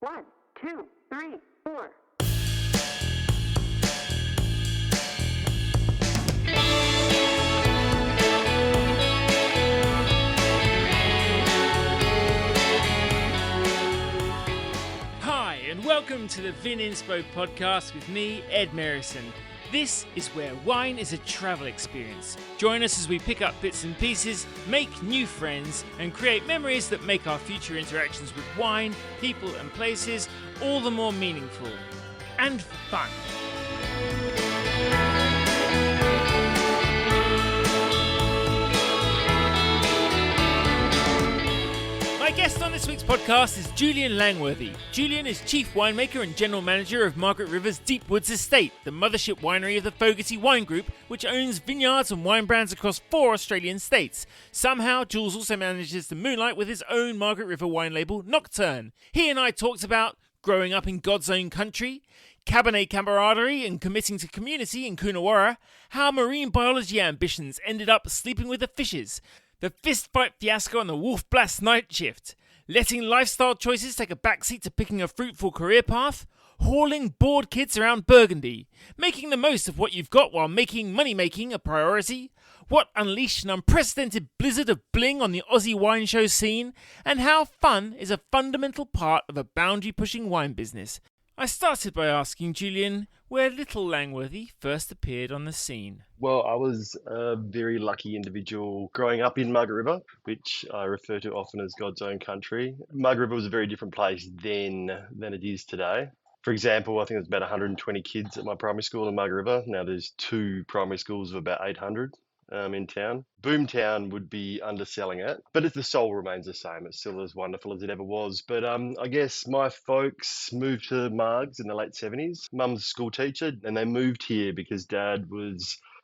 1, 2, 3, 4. Hi, and welcome to the Vininspo podcast with me, Ed Merrison. This is where wine is a travel experience. Join us as we pick up bits and pieces, make new friends, and create memories that make our future interactions with wine, people, and places all the more meaningful and fun. My guest on this week's podcast is Julian Langworthy. Julian is Chief Winemaker and General Manager of Margaret River's Deep Woods Estate, the mothership winery of the Fogarty Wine Group, which owns vineyards and wine brands across 4 Australian states. Somehow, Jules also manages to moonlight with his own Margaret River wine label, Nocturne. He and I talked about growing up in God's own country, Cabernet camaraderie and committing to community in Coonawarra, how marine biology ambitions ended up sleeping with the fishes, the fistfight fiasco on the Wolf Blast night shift, letting lifestyle choices take a backseat to picking a fruitful career path, hauling bored kids around Burgundy, making the most of what you've got while making money-making a priority, what unleashed an unprecedented blizzard of bling on the Aussie wine show scene, and how fun is a fundamental part of a boundary-pushing wine business. I started by asking Julian where little Langworthy first appeared on the scene. Well, I was a very lucky individual growing up in Margaret River, which I refer to often as God's own country. Margaret River was a very different place then than it is today. For example, I think there's about 120 kids at my primary school in Margaret River. Now there's 2 primary schools of about 800 in town. Boomtown would be underselling it, but the soul remains the same. It's still as wonderful as it ever was. But I guess my folks moved to Margs in the late 70s. Mum's a school teacher, and they moved here because Dad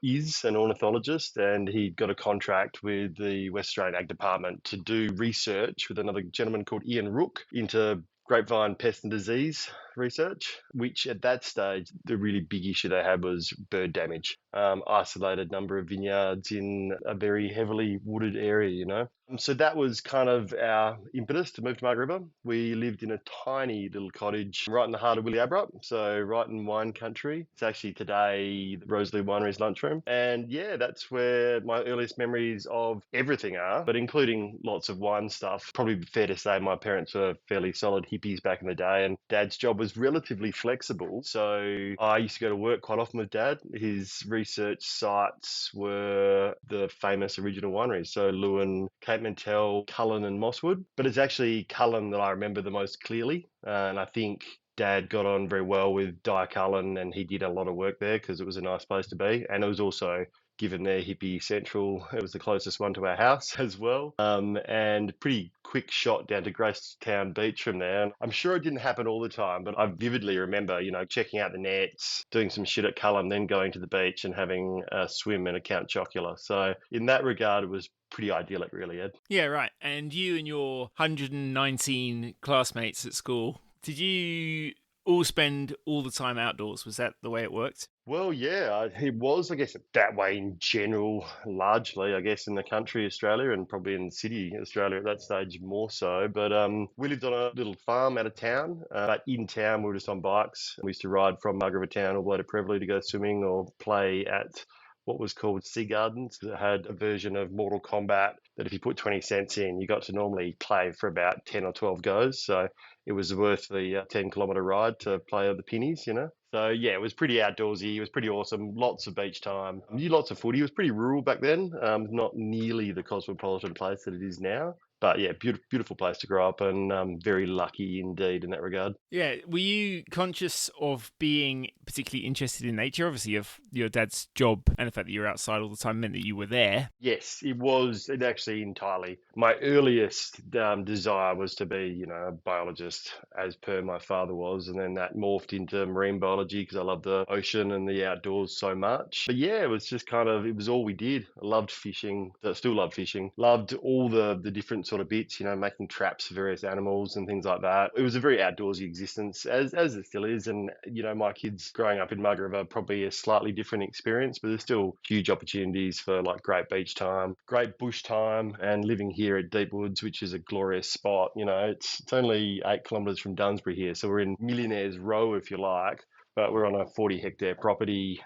is an ornithologist, and he got a contract with the West Australian Ag Department to do research with another gentleman called Ian Rook into grapevine pest and disease research, which at that stage, the really big issue they had was bird damage. Isolated number of vineyards in a very heavily wooded area, you know. So that was kind of our impetus to move to Margaret River. We lived in a tiny little cottage right in the heart of Williabrup, so right in wine country. It's actually today the Roseley Winery's lunchroom. And yeah, that's where my earliest memories of everything are, but including lots of wine stuff. Probably fair to say my parents were fairly solid hippies back in the day, and Dad's job was relatively flexible. So I used to go to work quite often with Dad. His research sites were the famous original wineries, so Lewin, Cape Mentelle, Cullen and Mosswood. But it's actually Cullen that I remember the most clearly. And I think Dad got on very well with Di Cullen, and he did a lot of work there because it was a nice place to be. And it was also, given their hippie central, it was the closest one to our house as well. And pretty quick shot down to Gracetown Beach from there. And I'm sure it didn't happen all the time, but I vividly remember, checking out the nets, doing some shit at Cullen, then going to the beach and having a swim and a Count Chocula. So in that regard, it was pretty idyllic, really, Ed. Yeah, right. And you and your 119 classmates at school, did you all spend all the time outdoors? Was that the way it worked? Well, yeah, it was, I guess, that way in general, largely, I guess, in the country, Australia, and probably in the city, Australia at that stage more so. But we lived on a little farm out of town, but in town we were just on bikes. We used to ride from Margaret River Town all the way to Prevelly to go swimming or play at what was called Sea Gardens. It had a version of Mortal Kombat that if you put 20 cents in, you got to normally play for about 10 or 12 goes. So it was worth the 10-kilometre ride to play at the pennies, So, yeah, it was pretty outdoorsy. It was pretty awesome. Lots of beach time. Lots of footy. It was pretty rural back then. Not nearly the cosmopolitan place that it is now. But, yeah, beautiful place to grow up, and very lucky indeed in that regard. Yeah. Were you conscious of being particularly interested in nature? Obviously, of your dad's job and the fact that you were outside all the time meant that you were there. Yes, it was. It actually entirely. My earliest desire was to be, a biologist, as per my father was, and then that morphed into marine biology because I love the ocean and the outdoors so much. But yeah, it was just it was all we did. I loved fishing. Still love fishing. Loved all the different sort sort of bits, making traps for various animals and things like that. It was a very outdoorsy existence, as it still is. And, my kids growing up in Margaret River, probably a slightly different experience, but there's still huge opportunities for like great beach time, great bush time, and living here at Deep Woods, which is a glorious spot. It's only 8 kilometres from Dunsbury here. So we're in Millionaire's Row, if you like. But we're on a 40-hectare property,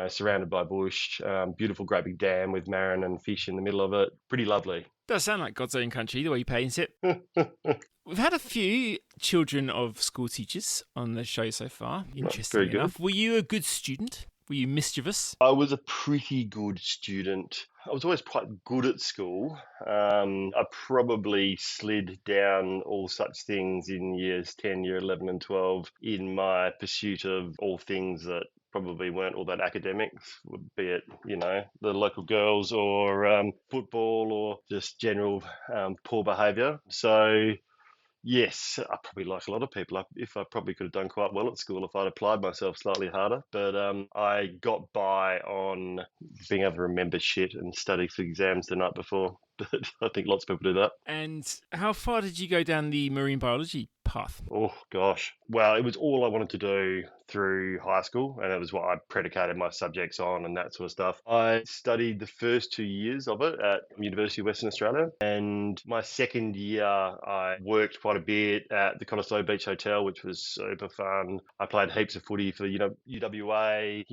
surrounded by bush, beautiful great big dam with marron and fish in the middle of it. Pretty lovely. Does sound like God's own country, the way you paint it. We've had a few children of school teachers on the show so far, interestingly enough. Were you a good student? Were you mischievous? I was a pretty good student. I was always quite good at school. I probably slid down all such things in years 10, year 11 and 12 in my pursuit of all things that probably weren't all that academics, be it, the local girls or football or just general poor behaviour. So, yes, I probably, like a lot of people, I probably could have done quite well at school if I'd applied myself slightly harder. But I got by on being able to remember shit and study for exams the night before. But I think lots of people do that. And how far did you go down the marine biology path? Oh, gosh. Well, it was all I wanted to do through high school, and it was what I predicated my subjects on and that sort of stuff. I studied the first 2 years of it at University of Western Australia, and my second year I worked quite a bit at the Conestoga Beach Hotel, which was super fun. I played heaps of footy for UWA.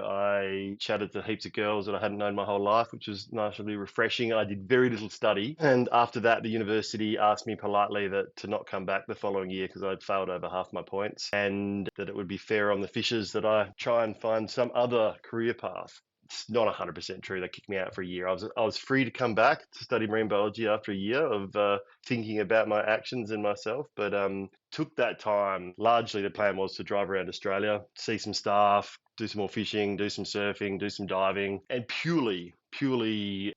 I chatted to heaps of girls that I hadn't known my whole life, which was nicely refreshing. I did very little study, and after that the university asked me politely to not come back the following year because I'd failed over half my points, and that it would be fair on the fishers that I try and find some other career path. It's not 100% true. They kicked me out for a year. I was free to come back to study marine biology after a year of thinking about my actions and myself, but took that time. Largely the plan was to drive around Australia, see some staff, do some more fishing, do some surfing, do some diving, and purely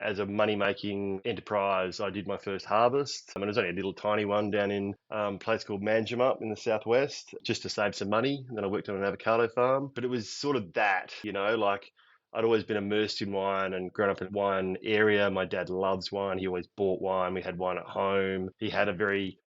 as a money-making enterprise, I did my first harvest. It was only a little tiny one down in a place called Manjimup in the southwest, just to save some money. And then I worked on an avocado farm. But it was sort of that, like I'd always been immersed in wine and grown up in a wine area. My dad loves wine. He always bought wine. We had wine at home. He had it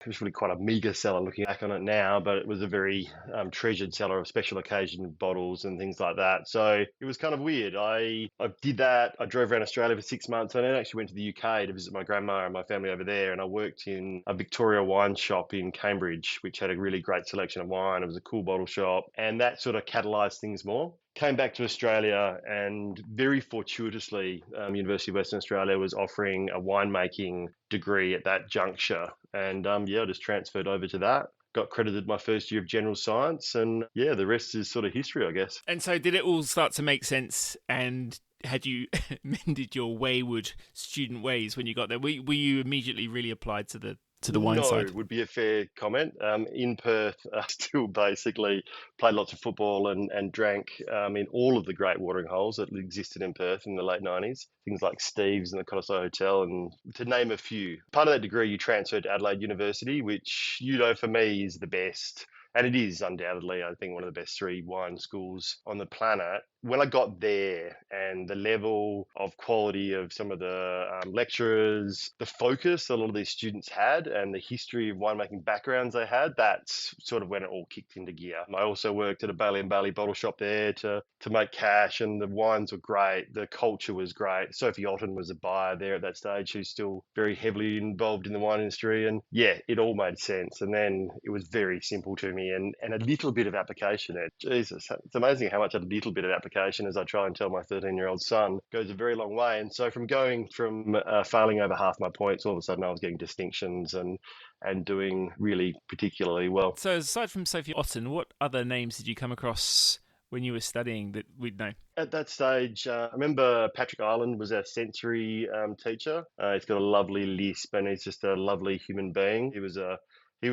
was really quite a meagre cellar looking back on it now, but it was a very treasured cellar of special occasion bottles and things like that. So it was kind of weird. I did that. I drove around Australia for 6 months and then actually went to the UK to visit my grandma and my family over there. And I worked in a Victorian wine shop in Cambridge, which had a really great selection of wine. It was a cool bottle shop. And that sort of catalysed things more. Came back to Australia and very fortuitously, University of Western Australia was offering a winemaking degree at that juncture. And I just transferred over to that. Got credited my first year of general science. And the rest is sort of history, I guess. And so did it all start to make sense? And had you mended your wayward student ways when you got there? Were you immediately really applied to the wine side? No, would be a fair comment. In Perth, I still basically played lots of football and drank in all of the great watering holes that existed in Perth in the late 90s. Things like Steve's and the Conestoga Hotel, and to name a few. Part of that degree, you transferred to Adelaide University, which, for me is the best. And it is undoubtedly, I think, one of the best 3 wine schools on the planet. When I got there and the level of quality of some of the lecturers, the focus a lot of these students had and the history of winemaking backgrounds they had, that's sort of when it all kicked into gear. I also worked at a Bailey & Bailey bottle shop there to make cash, and the wines were great. The culture was great. Sophie Otten was a buyer there at that stage who's still very heavily involved in the wine industry. And it all made sense. And then it was very simple to me and a little bit of application. Jesus, it's amazing how much a little bit of application, as I try and tell my 13-year-old son, goes a very long way. And so from going from failing over half my points, all of a sudden I was getting distinctions and doing really particularly well. So aside from Sophie Otten, what other names did you come across when you were studying that we'd know? At that stage, I remember Patrick Ireland was our sensory teacher. He's got a lovely lisp and he's just a lovely human being. He was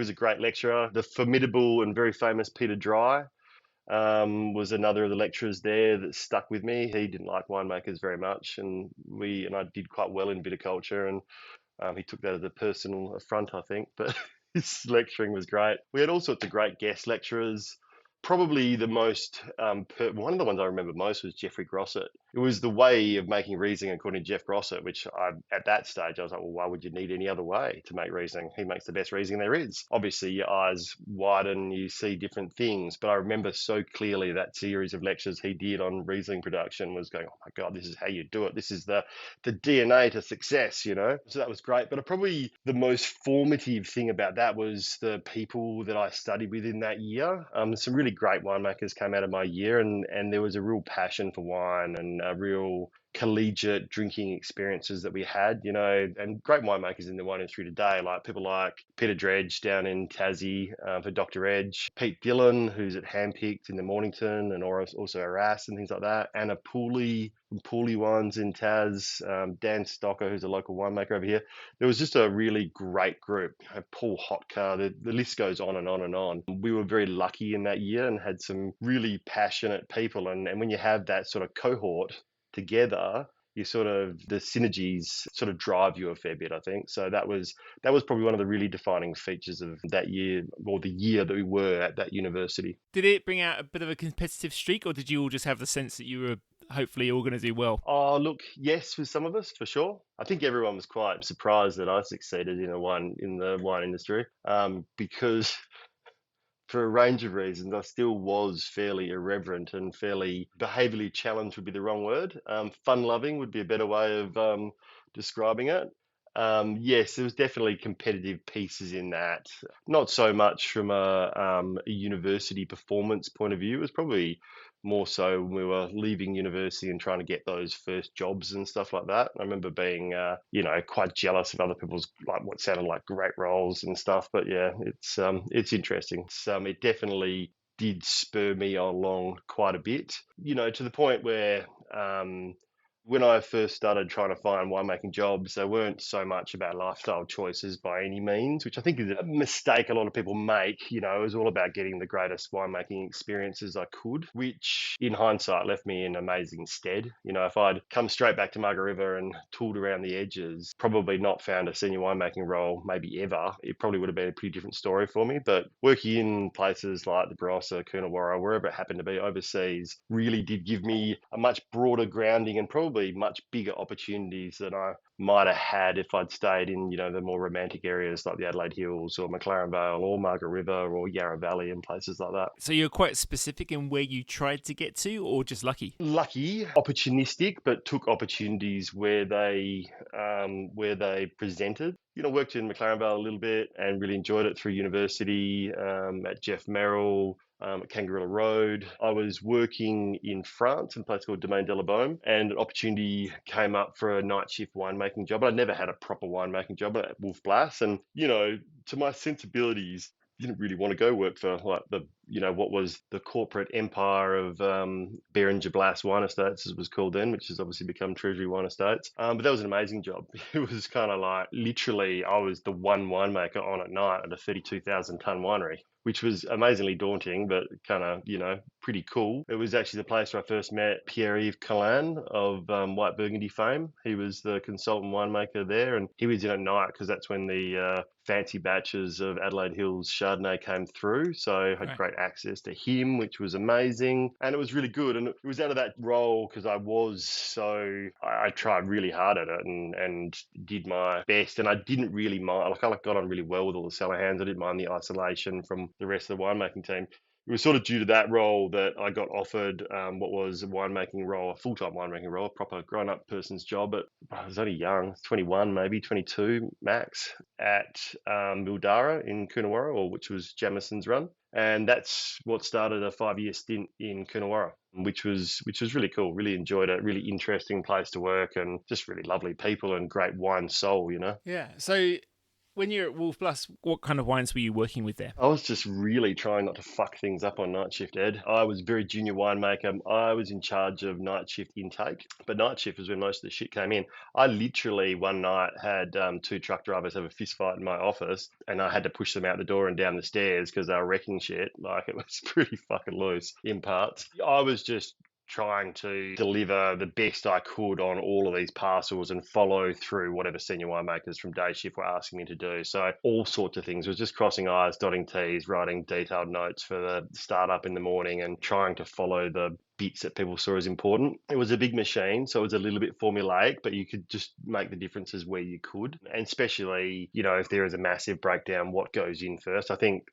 a great lecturer. The formidable and very famous Peter Dry was another of the lecturers there that stuck with me. He didn't like winemakers very much, and I did quite well in viticulture, and he took that as a personal affront, I think, but his lecturing was great. We had all sorts of great guest lecturers. Probably the most, one of the ones I remember most was Jeffrey Grossett. It was the way of making Riesling according to Jeff Grossett, which at that stage, I was like, well, why would you need any other way to make Riesling? He makes the best Riesling there is. Obviously, your eyes widen, you see different things. But I remember so clearly that series of lectures he did on Riesling production was going, oh my God, this is how you do it. This is the DNA to success, you know? So that was great. But probably the most formative thing about that was the people that I studied with in that year. Some really great winemakers came out of my year, and there was a real passion for wine and a real collegiate drinking experiences that we had, you know, and great winemakers in the wine industry today, like people like Peter Dredge down in Tassie for Dr. Edge, Pete Dillon, who's at Handpicked in the Mornington and also Arras and things like that, Anna Pooley from Pooley Wines in Tas, Dan Stocker, who's a local winemaker over here. There was just a really great group. Paul Hotka, the list goes on and on and on. We were very lucky in that year and had some really passionate people. And when you have that sort of cohort together, you sort of, the synergies sort of drive you a fair bit, I think. So that was probably one of the really defining features of that year, or the year that we were at that university. Did it bring out a bit of a competitive streak, or did you all just have the sense that you were hopefully all going to do well? Oh, look, yes, with some of us, for sure. I think everyone was quite surprised that I succeeded in the wine industry, because for a range of reasons, I still was fairly irreverent and fairly behaviourally challenged would be the wrong word. Fun-loving would be a better way of describing it. Yes, there was definitely competitive pieces in that. Not so much from a university performance point of view. It was probably more so when we were leaving university and trying to get those first jobs and stuff like that. I remember being, quite jealous of other people's, like, what sounded like great roles and stuff. But yeah, it's interesting. It definitely did spur me along quite a bit, to the point where when I first started trying to find winemaking jobs, they weren't so much about lifestyle choices by any means, which I think is a mistake a lot of people make. It was all about getting the greatest winemaking experiences I could, which in hindsight left me in amazing stead. If I'd come straight back to Margaret River and tooled around the edges, probably not found a senior winemaking role, maybe ever, it probably would have been a pretty different story for me. But working in places like the Barossa, Coonawarra, wherever it happened to be overseas, really did give me a much broader grounding and probably much bigger opportunities than I might have had if I'd stayed in, the more romantic areas like the Adelaide Hills or McLaren Vale or Margaret River or Yarra Valley and places like that. So you're quite specific in where you tried to get to, or just lucky? Lucky, opportunistic, but took opportunities where they presented. Worked in McLaren Vale a little bit and really enjoyed it through university, at Jeff Merrill, at Kangaroo Road. I was working in France in a place called Domaine de la Baume, and an opportunity came up for a night shift winemaking job. I'd never had a proper winemaking job at Wolf Blass, and to my sensibilities, didn't really want to go work for like what was the corporate empire of Beringer Blass Wine Estates, as it was called then, which has obviously become Treasury Wine Estates. But that was an amazing job. It was kind of like, literally, I was the one winemaker on at night at a 32,000 tonne winery, which was amazingly daunting, but kind of, pretty cool. It was actually the place where I first met Pierre-Yves Collan of White Burgundy fame. He was the consultant winemaker there, and he was in at night because that's when the fancy batches of Adelaide Hills Chardonnay came through. So I had great access to him, which was amazing. And it was really good. And it was out of that role because I tried really hard at it and did my best. And I didn't really mind, I got on really well with all the CellarHands. I didn't mind the isolation from the rest of the winemaking team. It was sort of due to that role that I got offered what was a winemaking role, a full-time winemaking role, a proper grown-up person's job. But I was only young, 21, maybe 22 max, at Mildara in Coonawarra, which was Jamison's run. And that's what started a 5-year stint in Coonawarra, which was really cool. Really enjoyed it. Really interesting place to work, and just really lovely people and great wine soul, Yeah. So when you're at Wolf Blass, what kind of wines were you working with there? I was just really trying not to fuck things up on night shift, Ed. I was very junior winemaker. I was in charge of night shift intake, but night shift was when most of the shit came in. I literally one night had 2 truck drivers have a fist fight in my office, and I had to push them out the door and down the stairs because they were wrecking shit. Like, it was pretty fucking loose in parts. I was just trying to deliver the best I could on all of these parcels and follow through whatever senior winemakers from day shift were asking me to do. So all sorts of things. It was just crossing I's, dotting T's, writing detailed notes for the startup in the morning and trying to follow the bits that people saw as important. It was a big machine, so it was a little bit formulaic, but you could just make the differences where you could. And especially, if there is a massive breakdown, what goes in first. I think,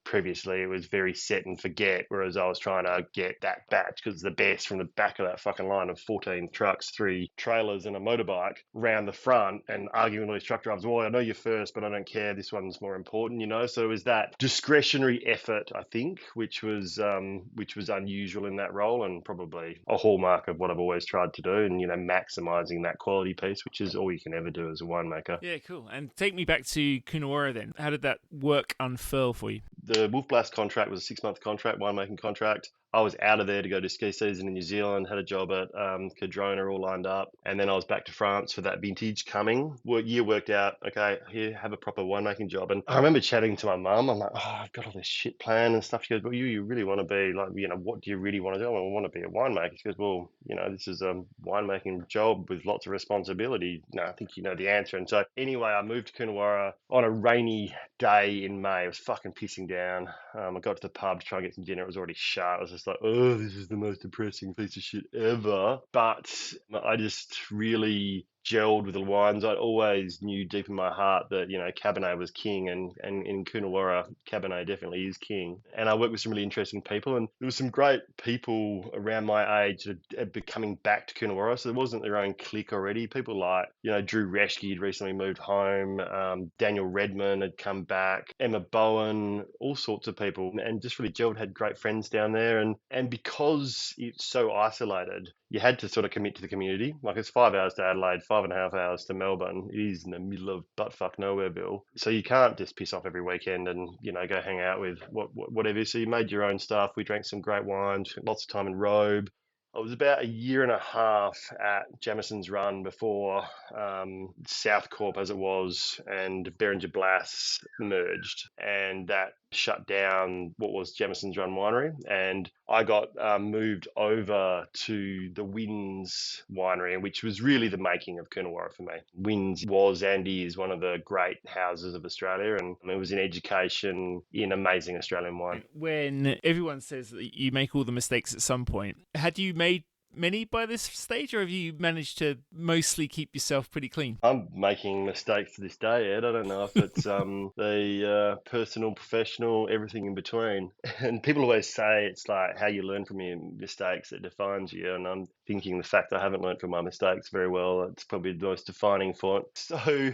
previously it was very set and forget, whereas I was trying to get that batch because the best from the back of that fucking line of 14 trucks, 3 trailers and a motorbike round the front and arguing with all these truck drivers, well, I know you're first, but I don't care. This one's more important, So it was that discretionary effort, I think, which was unusual in that role and probably a hallmark of what I've always tried to do and, maximising that quality piece, which is all you can ever do as a winemaker. Yeah, cool. And take me back to Coonawarra then. How did that work unfurl for you? The Wolf Blast contract was a 6-month contract, winemaking contract. I was out of there to go to ski season in New Zealand, had a job at Cadrona all lined up, and then I was back to France for that vintage coming. Year worked out, okay, here, have a proper winemaking job. And I remember chatting to my mum, I'm like, I've got all this shit planned and stuff. She goes, well, you really want to be like, what do you really want to do? I want to be a winemaker. She goes, well, this is a winemaking job with lots of responsibility. No, I think you know the answer. And so anyway, I moved to Coonawarra on a rainy day in May. It was fucking pissing down. I got to the pub to try and get some dinner. It was already shut. I was just like, oh, this is the most depressing piece of shit ever. But I just really gelled with the wines. I always knew deep in my heart that, Cabernet was king, and in Coonawarra, Cabernet definitely is king. And I worked with some really interesting people, and there was some great people around my age that had been coming back to Coonawarra, so there wasn't their own clique already. People like, Drew Reschke had recently moved home, Daniel Redman had come back, Emma Bowen, all sorts of people, and just really gelled, had great friends down there. And because it's so isolated, you had to sort of commit to the community. Like, it's 5 hours to Adelaide, 5.5 hours to Melbourne. It is in the middle of buttfuck nowhereville. So you can't just piss off every weekend and, go hang out with whatever. So you made your own stuff. We drank some great wines, lots of time in Robe. I was about a year and a half at Jamison's Run before South Corp, as it was, and Beringer Blass merged, and that shut down what was Jamison's Run Winery. And I got moved over to the Wynns Winery, which was really the making of Coonawarra for me. Wynns was and is one of the great houses of Australia, and it was an education in amazing Australian wine. When everyone says that you make all the mistakes at some point, had you made many by this stage, or have you managed to mostly keep yourself pretty clean? I'm making mistakes to this day, Ed. I don't know if it's the personal, professional, everything in between. And people always say it's like how you learn from your mistakes that defines you. And I'm thinking the fact I haven't learned from my mistakes very well, it's probably the most defining point. So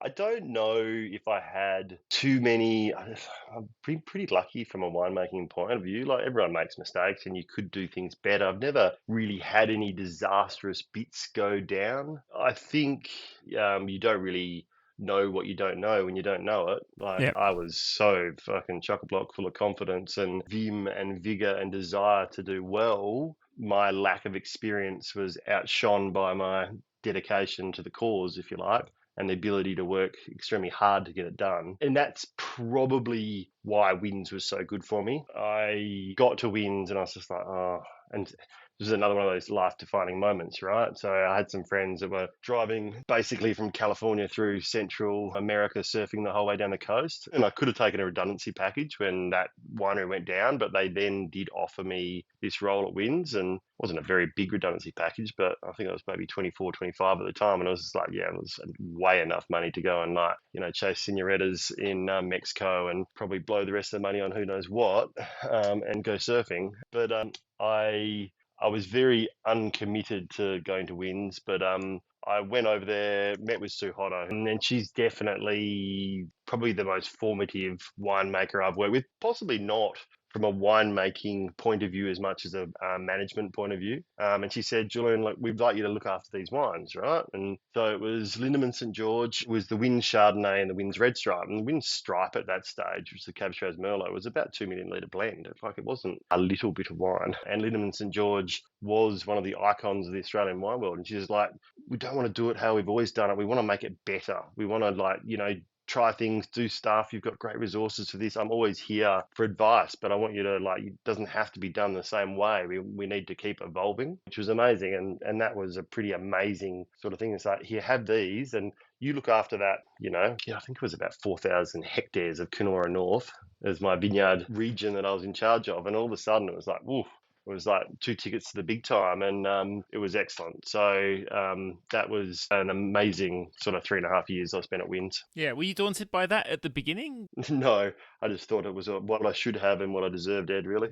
I don't know if I had too many. I'm pretty lucky from a winemaking point of view. Like, everyone makes mistakes and you could do things better. I've never really had any disastrous bits go down. I think you don't really know what you don't know when you don't know it. Like, yep. I was so fucking chock-a-block full of confidence and vim and vigor and desire to do well. My lack of experience was outshone by my dedication to the cause, if you like, and the ability to work extremely hard to get it done. And that's probably why Wynns was so good for me. I got to Wynns and I was just like, oh, and this is another one of those life-defining moments, right? So I had some friends that were driving basically from California through Central America, surfing the whole way down the coast. And I could have taken a redundancy package when that winery went down, but they then did offer me this role at Wynns, and it wasn't a very big redundancy package, but I think it was maybe 24, 25 at the time. And I was just like, yeah, it was way enough money to go and, like, chase señoritas in Mexico and probably blow the rest of the money on who knows what, and go surfing. But I was very uncommitted to going to Wynns, but I went over there, met with Sue Hotto, and then she's definitely probably the most formative winemaker I've worked with. Possibly not from a winemaking point of view as much as a management point of view. And she said, Julian, look, we'd like you to look after these wines, right? And so it was Lindeman St. George, was the Wynns Chardonnay and the Wynns Red Stripe. And the Wynns Stripe at that stage, which was the Cab Shiraz Merlot, was about 2 million litre blend. Like, it wasn't a little bit of wine. And Lindeman St. George was one of the icons of the Australian wine world. And she was like, we don't want to do it how we've always done it. We want to make it better. We want to, like, try things, do stuff. You've got great resources for this. I'm always here for advice, but I want you to it doesn't have to be done the same way. We need to keep evolving, which was amazing. And that was a pretty amazing sort of thing. It's like, here, have these, and you look after that, I think it was about 4,000 hectares of Kenora North as my vineyard region that I was in charge of. And all of a sudden it was like, ooh, it was like 2 tickets to the big time, and it was excellent. So that was an amazing sort of 3.5 years I spent at Wins. Yeah, were you daunted by that at the beginning? No, I just thought it was what I should have and what I deserved, Ed, really.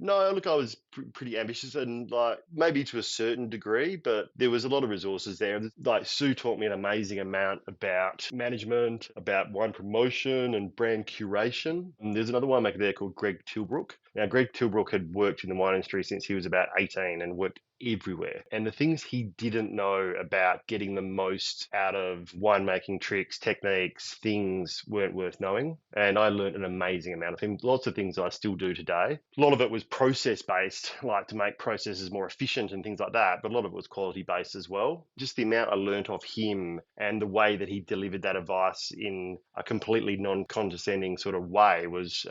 No, look, I was pretty ambitious, and maybe to a certain degree, but there was a lot of resources there. Like, Sue taught me an amazing amount about management, about wine promotion and brand curation. And there's another winemaker there called Greg Tilbrook. Now, Greg Tilbrook had worked in the wine industry since he was about 18 and worked everywhere. And the things he didn't know about getting the most out of winemaking tricks, techniques, things weren't worth knowing. And I learned an amazing amount of things, lots of things I still do today. A lot of it was process-based, like to make processes more efficient and things like that. But a lot of it was quality-based as well. Just the amount I learned off him and the way that he delivered that advice in a completely non-condescending sort of way was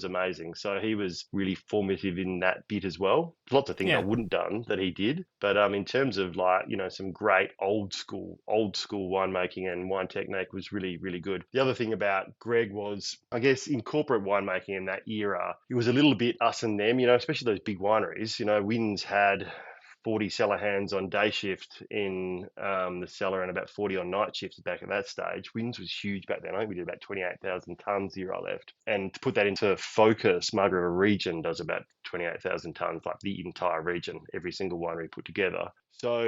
amazing. So he was really formative in that bit as well. Lots of things I wouldn't have done that he did, but in terms of some great old school winemaking and wine technique was really, really good. The other thing about Greg was, I guess, in corporate winemaking in that era, it was a little bit us and them, especially those big wineries. Wins had 40 cellar hands on day shift in the cellar and about 40 on night shifts back at that stage. Wins was huge back then. I think we did about 28,000 tonnes the year I left. And to put that into focus, Margaret River region does about 28,000 tonnes, like the entire region, every single winery put together. So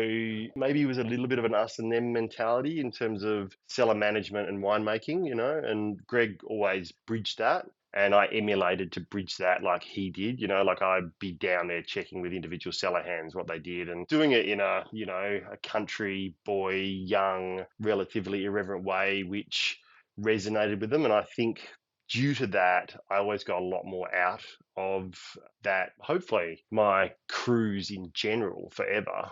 maybe it was a little bit of an us and them mentality in terms of cellar management and winemaking, and Greg always bridged that. And I emulated to bridge that like he did, I'd be down there checking with individual cellar hands what they did and doing it in a country boy, young, relatively irreverent way, which resonated with them. And I think due to that, I always got a lot more out of that, hopefully, my cruise in general forever.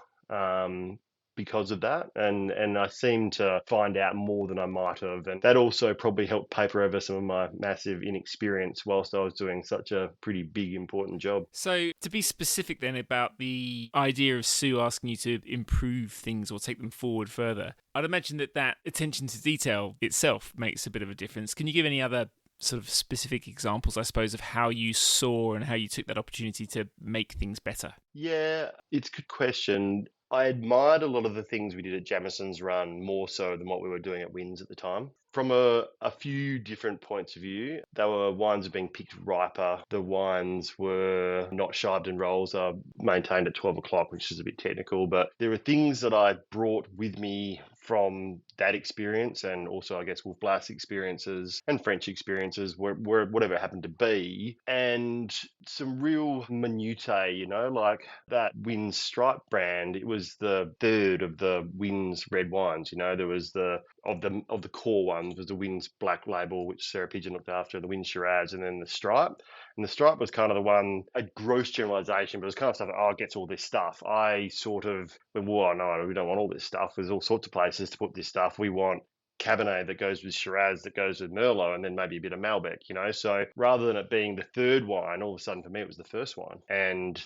Because of that, and I seem to find out more than I might have, and that also probably helped paper over some of my massive inexperience whilst I was doing such a pretty big important job. So to be specific then about the idea of Sue asking you to improve things or take them forward further, I'd imagine that attention to detail itself makes a bit of a difference. Can you give any other sort of specific examples, I suppose, of how you saw and how you took that opportunity to make things better? Yeah, it's a good question. I admired a lot of the things we did at Jamison's Run more so than what we were doing at Wins at the time. From a few different points of view, they were wines being picked riper. The wines were not shived in rolls, maintained at 12 o'clock, which is a bit technical. But there were things that I brought with me from that experience, and also, I guess, Wolf Blass experiences and French experiences, where whatever it happened to be, and some real minutiae, like that Wins Stripe brand. It was the third of the Wins red wines. There was of the core ones was the Wins Black Label, which Sarah Pigeon looked after, the Wins Shiraz, and then the Stripe. And the Stripe was kind of the one, a gross generalization, but it was kind of stuff it gets all this stuff. I sort of went, well, no, we don't want all this stuff. There's all sorts of places to put this stuff. We want Cabernet that goes with Shiraz, that goes with Merlot, and then maybe a bit of Malbec, So rather than it being the third wine, all of a sudden for me it was the first wine. And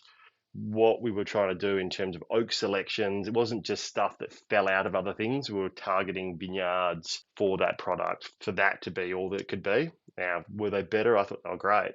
what we were trying to do in terms of oak selections, it wasn't just stuff that fell out of other things. We were targeting vineyards for that product, for that to be all that it could be. Now, were they better? I thought, oh, great.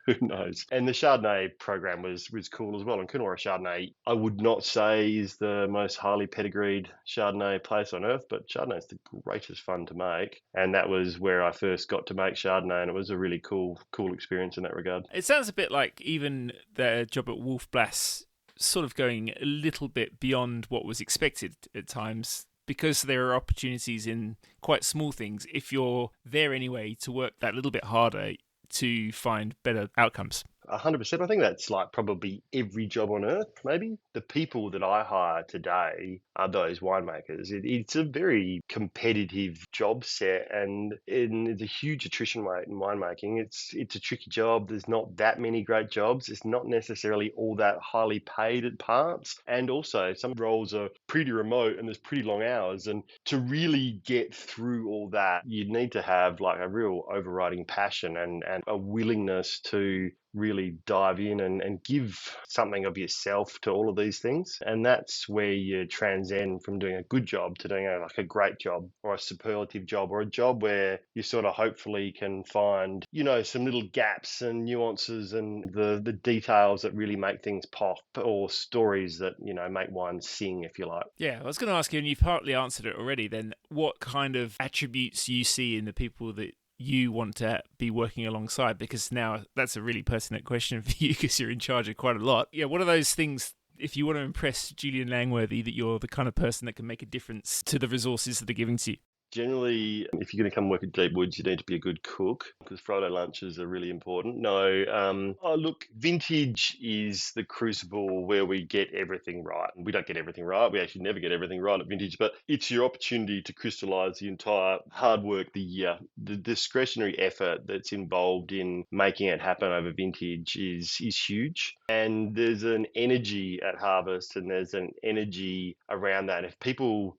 Who knows? And the Chardonnay program was cool as well. And Kenora Chardonnay, I would not say is the most highly pedigreed Chardonnay place on earth, but Chardonnay is the greatest fun to make. And that was where I first got to make Chardonnay, and it was a really cool experience in that regard. It sounds a bit like even the job at Wolf Blass sort of going a little bit beyond what was expected at times, because there are opportunities in quite small things, if you're there anyway, to work that little bit harder to find better outcomes. 100%. I think that's like probably every job on earth, maybe. The people that I hire today are those winemakers. It's a very competitive job set, and there's a huge attrition rate in winemaking. It's a tricky job. There's not that many great jobs. It's not necessarily all that highly paid at parts. And also, some roles are pretty remote and there's pretty long hours. And to really get through all that, you need to have like a real overriding passion and a willingness to really dive in and give something of yourself to all of these things. And that's where you transcend from doing a good job to doing like a great job or a superlative job, or a job where you sort of hopefully can find, some little gaps and nuances and the details that really make things pop, or stories that, make wine sing, if you like. Yeah, I was going to ask you, and you've partly answered it already then, what kind of attributes you see in the people that you want to be working alongside? Because now that's a really pertinent question for you, because you're in charge of quite a lot. Yeah, what are those things, if you want to impress Julian Langworthy, that you're the kind of person that can make a difference to the resources that are given to you? Generally, if you're going to come work at Deep Woods, you need to be a good cook, because Friday lunches are really important. No, look, vintage is the crucible where we get everything right. We don't get everything right. We actually never get everything right at vintage, but it's your opportunity to crystallize the entire hard work, the discretionary effort that's involved in making it happen over vintage is huge. And there's an energy at harvest, and there's an energy around that. If people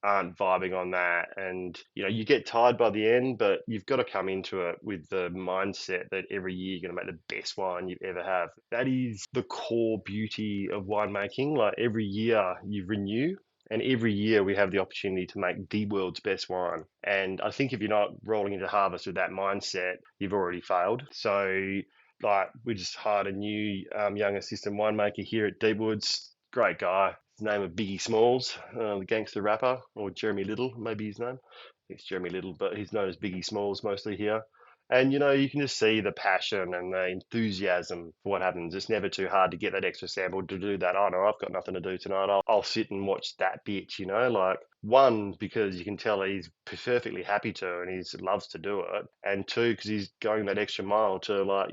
aren't vibing on that, and you get tired by the end, but you've got to come into it with the mindset that every year you're going to make the best wine you ever have. That is the core beauty of winemaking. Like, every year you renew, and every year we have the opportunity to make the world's best wine. And I think if you're not rolling into harvest with that mindset, you've already failed. So like, we just hired a new young assistant winemaker here at Deep Woods. Great guy. His name is Biggie Smalls, the gangster rapper, or Jeremy Little, maybe his name. I think it's Jeremy Little, but he's known as Biggie Smalls mostly here. And, you can just see the passion and the enthusiasm for what happens. It's never too hard to get that extra sample to do that. Oh, no, I've got nothing to do tonight. I'll sit and watch that bitch, like, one, because you can tell he's perfectly happy to and he loves to do it. And two, because he's going that extra mile to, like,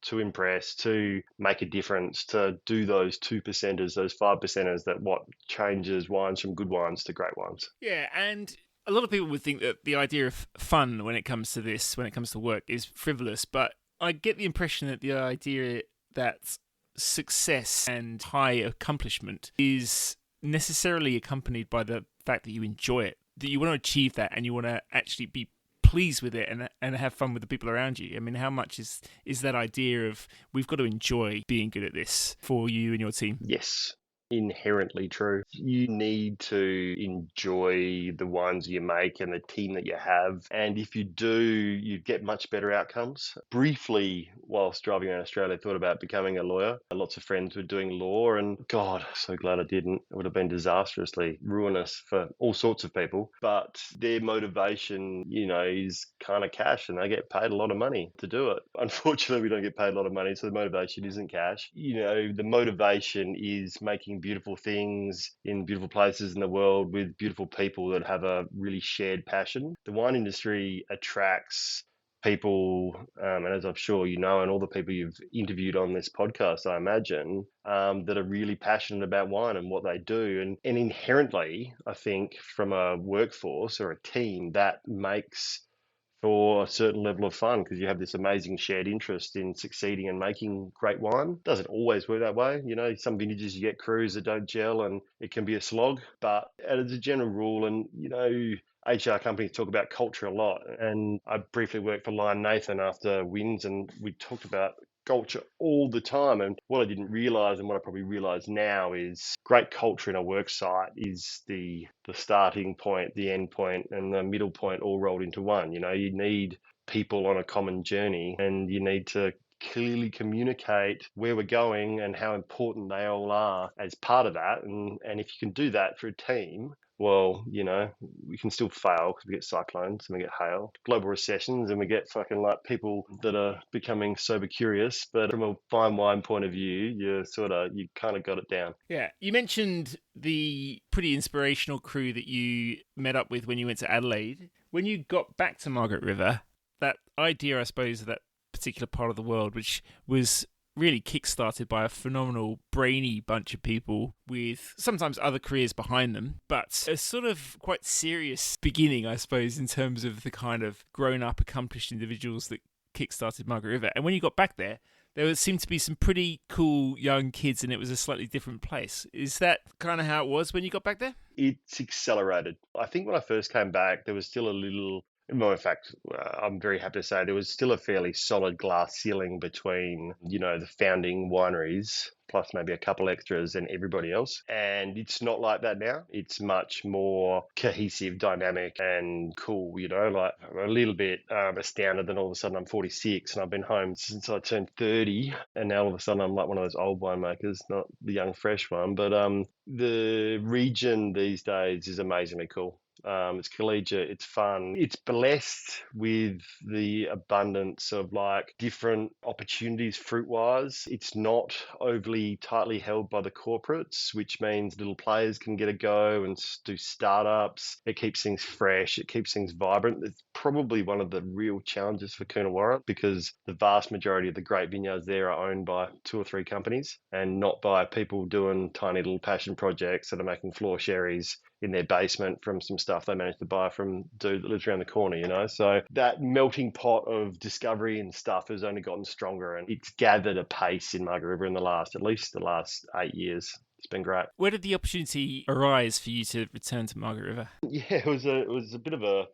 to impress, to make a difference, to do those 2%ers, those 5%ers that what changes wines from good wines to great wines. Yeah, and a lot of people would think that the idea of fun when it comes to this, when it comes to work, is frivolous, but I get the impression that the idea that success and high accomplishment is necessarily accompanied by the fact that you enjoy it, that you want to achieve that and you want to actually be pleased with it and have fun with the people around you. I mean, how much is that idea of we've got to enjoy being good at this for you and your team? Yes. Inherently true. You need to enjoy the wines you make and the team that you have. And if you do, you get much better outcomes. Briefly, whilst driving around Australia, I thought about becoming a lawyer. Lots of friends were doing law, and God, so glad I didn't. It would have been disastrously ruinous for all sorts of people. But their motivation, is kind of cash, and they get paid a lot of money to do it. Unfortunately, we don't get paid a lot of money, so the motivation isn't cash. The motivation is making beautiful things in beautiful places in the world with beautiful people that have a really shared passion. The wine industry attracts people, and as I'm sure you know, and all the people you've interviewed on this podcast, I imagine, that are really passionate about wine and what they do. And inherently, I think, from a workforce or a team, that makes for a certain level of fun, because you have this amazing shared interest in succeeding and making great wine. It doesn't always work that way. Some vintages you get crews that don't gel and it can be a slog. But as a general rule, and HR companies talk about culture a lot. And I briefly worked for Lion Nathan after Wins, and we talked about culture all the time. And what I didn't realize, and what I probably realize now, is great culture in a work site is the starting point, the end point, and the middle point all rolled into one. You need people on a common journey, and you need to clearly communicate where we're going and how important they all are as part of that. And if you can do that for a team, well, we can still fail because we get cyclones and we get hail, global recessions, and we get fucking like people that are becoming sober curious. But from a fine wine point of view, you kind of got it down. Yeah. You mentioned the pretty inspirational crew that you met up with when you went to Adelaide. When you got back to Margaret River, that idea, I suppose, of that particular part of the world, which was really kick-started by a phenomenal, brainy bunch of people with sometimes other careers behind them, but a sort of quite serious beginning, I suppose, in terms of the kind of grown-up, accomplished individuals that kick-started Margaret River. And when you got back there seemed to be some pretty cool young kids, and it was a slightly different place. Is that kind of how it was when you got back there? It's accelerated. I think when I first came back, there was still a little. Well, in fact, I'm very happy to say there was still a fairly solid glass ceiling between, the founding wineries, plus maybe a couple extras and everybody else. And it's not like that now. It's much more cohesive, dynamic and cool, like I'm a little bit astounded that all of a sudden I'm 46 and I've been home since I turned 30. And now all of a sudden I'm like one of those old winemakers, not the young, fresh one. But the region these days is amazingly cool. It's collegiate, it's fun, it's blessed with the abundance of like different opportunities fruit wise. It's not overly tightly held by the corporates, which means little players can get a go and do startups. It keeps things fresh, it keeps things vibrant. It's probably one of the real challenges for Coonawarra because the vast majority of the great vineyards there are owned by 2 or 3 companies and not by people doing tiny little passion projects that are making floor sherries in their basement from some stuff they managed to buy from dude that lives around the corner, So that melting pot of discovery and stuff has only gotten stronger, and it's gathered a pace in Margaret River in at least the last 8 years. It's been great. Where did the opportunity arise for you to return to Margaret River? Yeah, it was a bit of a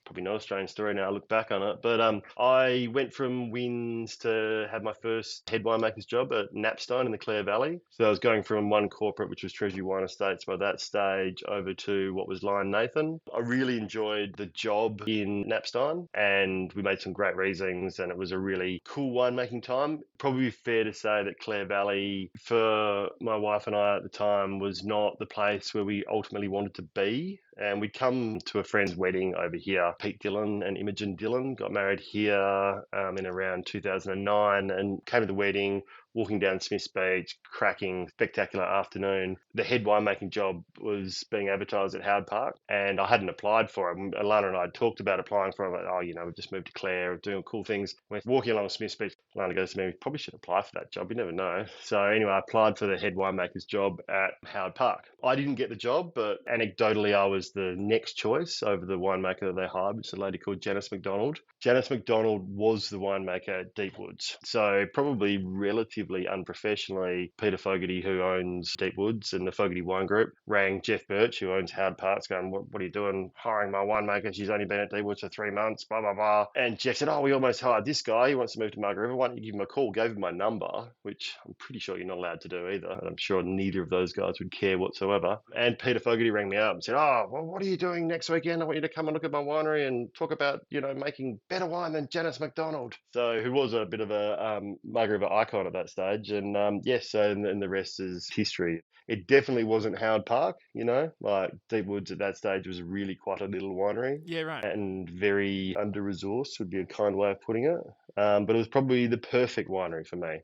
probably not a strange story now I look back on it, but I went from Wins to have my first head winemaker's job at Napstone in the Clare Valley. So I was going from one corporate, which was Treasury Wine Estates by that stage, over to what was Lion Nathan. I really enjoyed the job in Napstone and we made some great Rieslings and it was a really cool winemaking time. Probably fair to say that Clare Valley for my wife and I at the time was not the place where we ultimately wanted to be. And we'd come to a friend's wedding over here. Pete Dillon and Imogen Dillon got married here in around 2009 and came to the wedding, walking down Smith's Beach, cracking, spectacular afternoon. The head winemaking job was being advertised at Howard Park and I hadn't applied for it. Alana and I had talked about applying for it. Like, we've just moved to Clare, doing cool things. We're walking along Smith's Beach. Alana goes to me, we probably should apply for that job. You never know. So anyway, I applied for the head winemaker's job at Howard Park. I didn't get the job, but anecdotally, I was the next choice over the winemaker that they hired, which is a lady called Janice McDonald. Janice McDonald was the winemaker at Deepwoods. So probably relatively unprofessionally, Peter Fogarty, who owns Deepwoods and the Fogarty Wine Group, rang Jeff Birch, who owns Howard Park, going, what are you doing hiring my winemaker? She's only been at Deepwoods for 3 months, blah, blah, blah. And Jeff said, we almost hired this guy. He wants to move to Margaret River. Why don't you give him a call? Gave him my number, which I'm pretty sure you're not allowed to do either. And I'm sure neither of those guys would care whatsoever. And Peter Fogarty rang me up and said, well, what are you doing next weekend? I want you to come and look at my winery and talk about, making better wine than Janice McDonald. So who was a bit of a Margaret River icon at that stage. And and the rest is history. It definitely wasn't Howard Park, like Deepwoods at that stage was really quite a little winery. Yeah, right. And very under-resourced would be a kind way of putting it. But it was probably the perfect winery for me.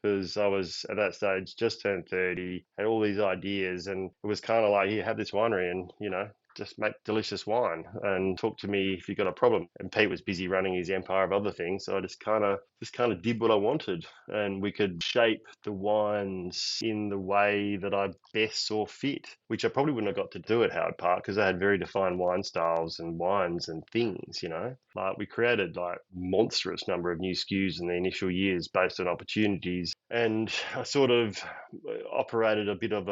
Because I was at that stage just turned 30, had all these ideas, and it was kind of like, here, have this winery and, just make delicious wine and talk to me if you got a problem. And Pete was busy running his empire of other things, so I just kind of did what I wanted, and we could shape the wines in the way that I best saw fit, which I probably wouldn't have got to do at Howard Park because they had very defined wine styles and wines and things, Like we created like monstrous number of new SKUs in the initial years based on opportunities, and I sort of operated a bit of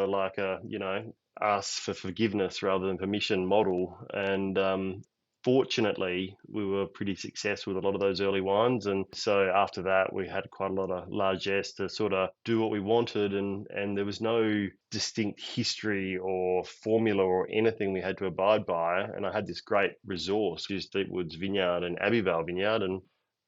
ask for forgiveness rather than permission model. And fortunately, we were pretty successful with a lot of those early wines. And so after that, we had quite a lot of largesse to sort of do what we wanted. And there was no distinct history or formula or anything we had to abide by. And I had this great resource, which is Deepwoods Vineyard and Abbeyvale Vineyard, and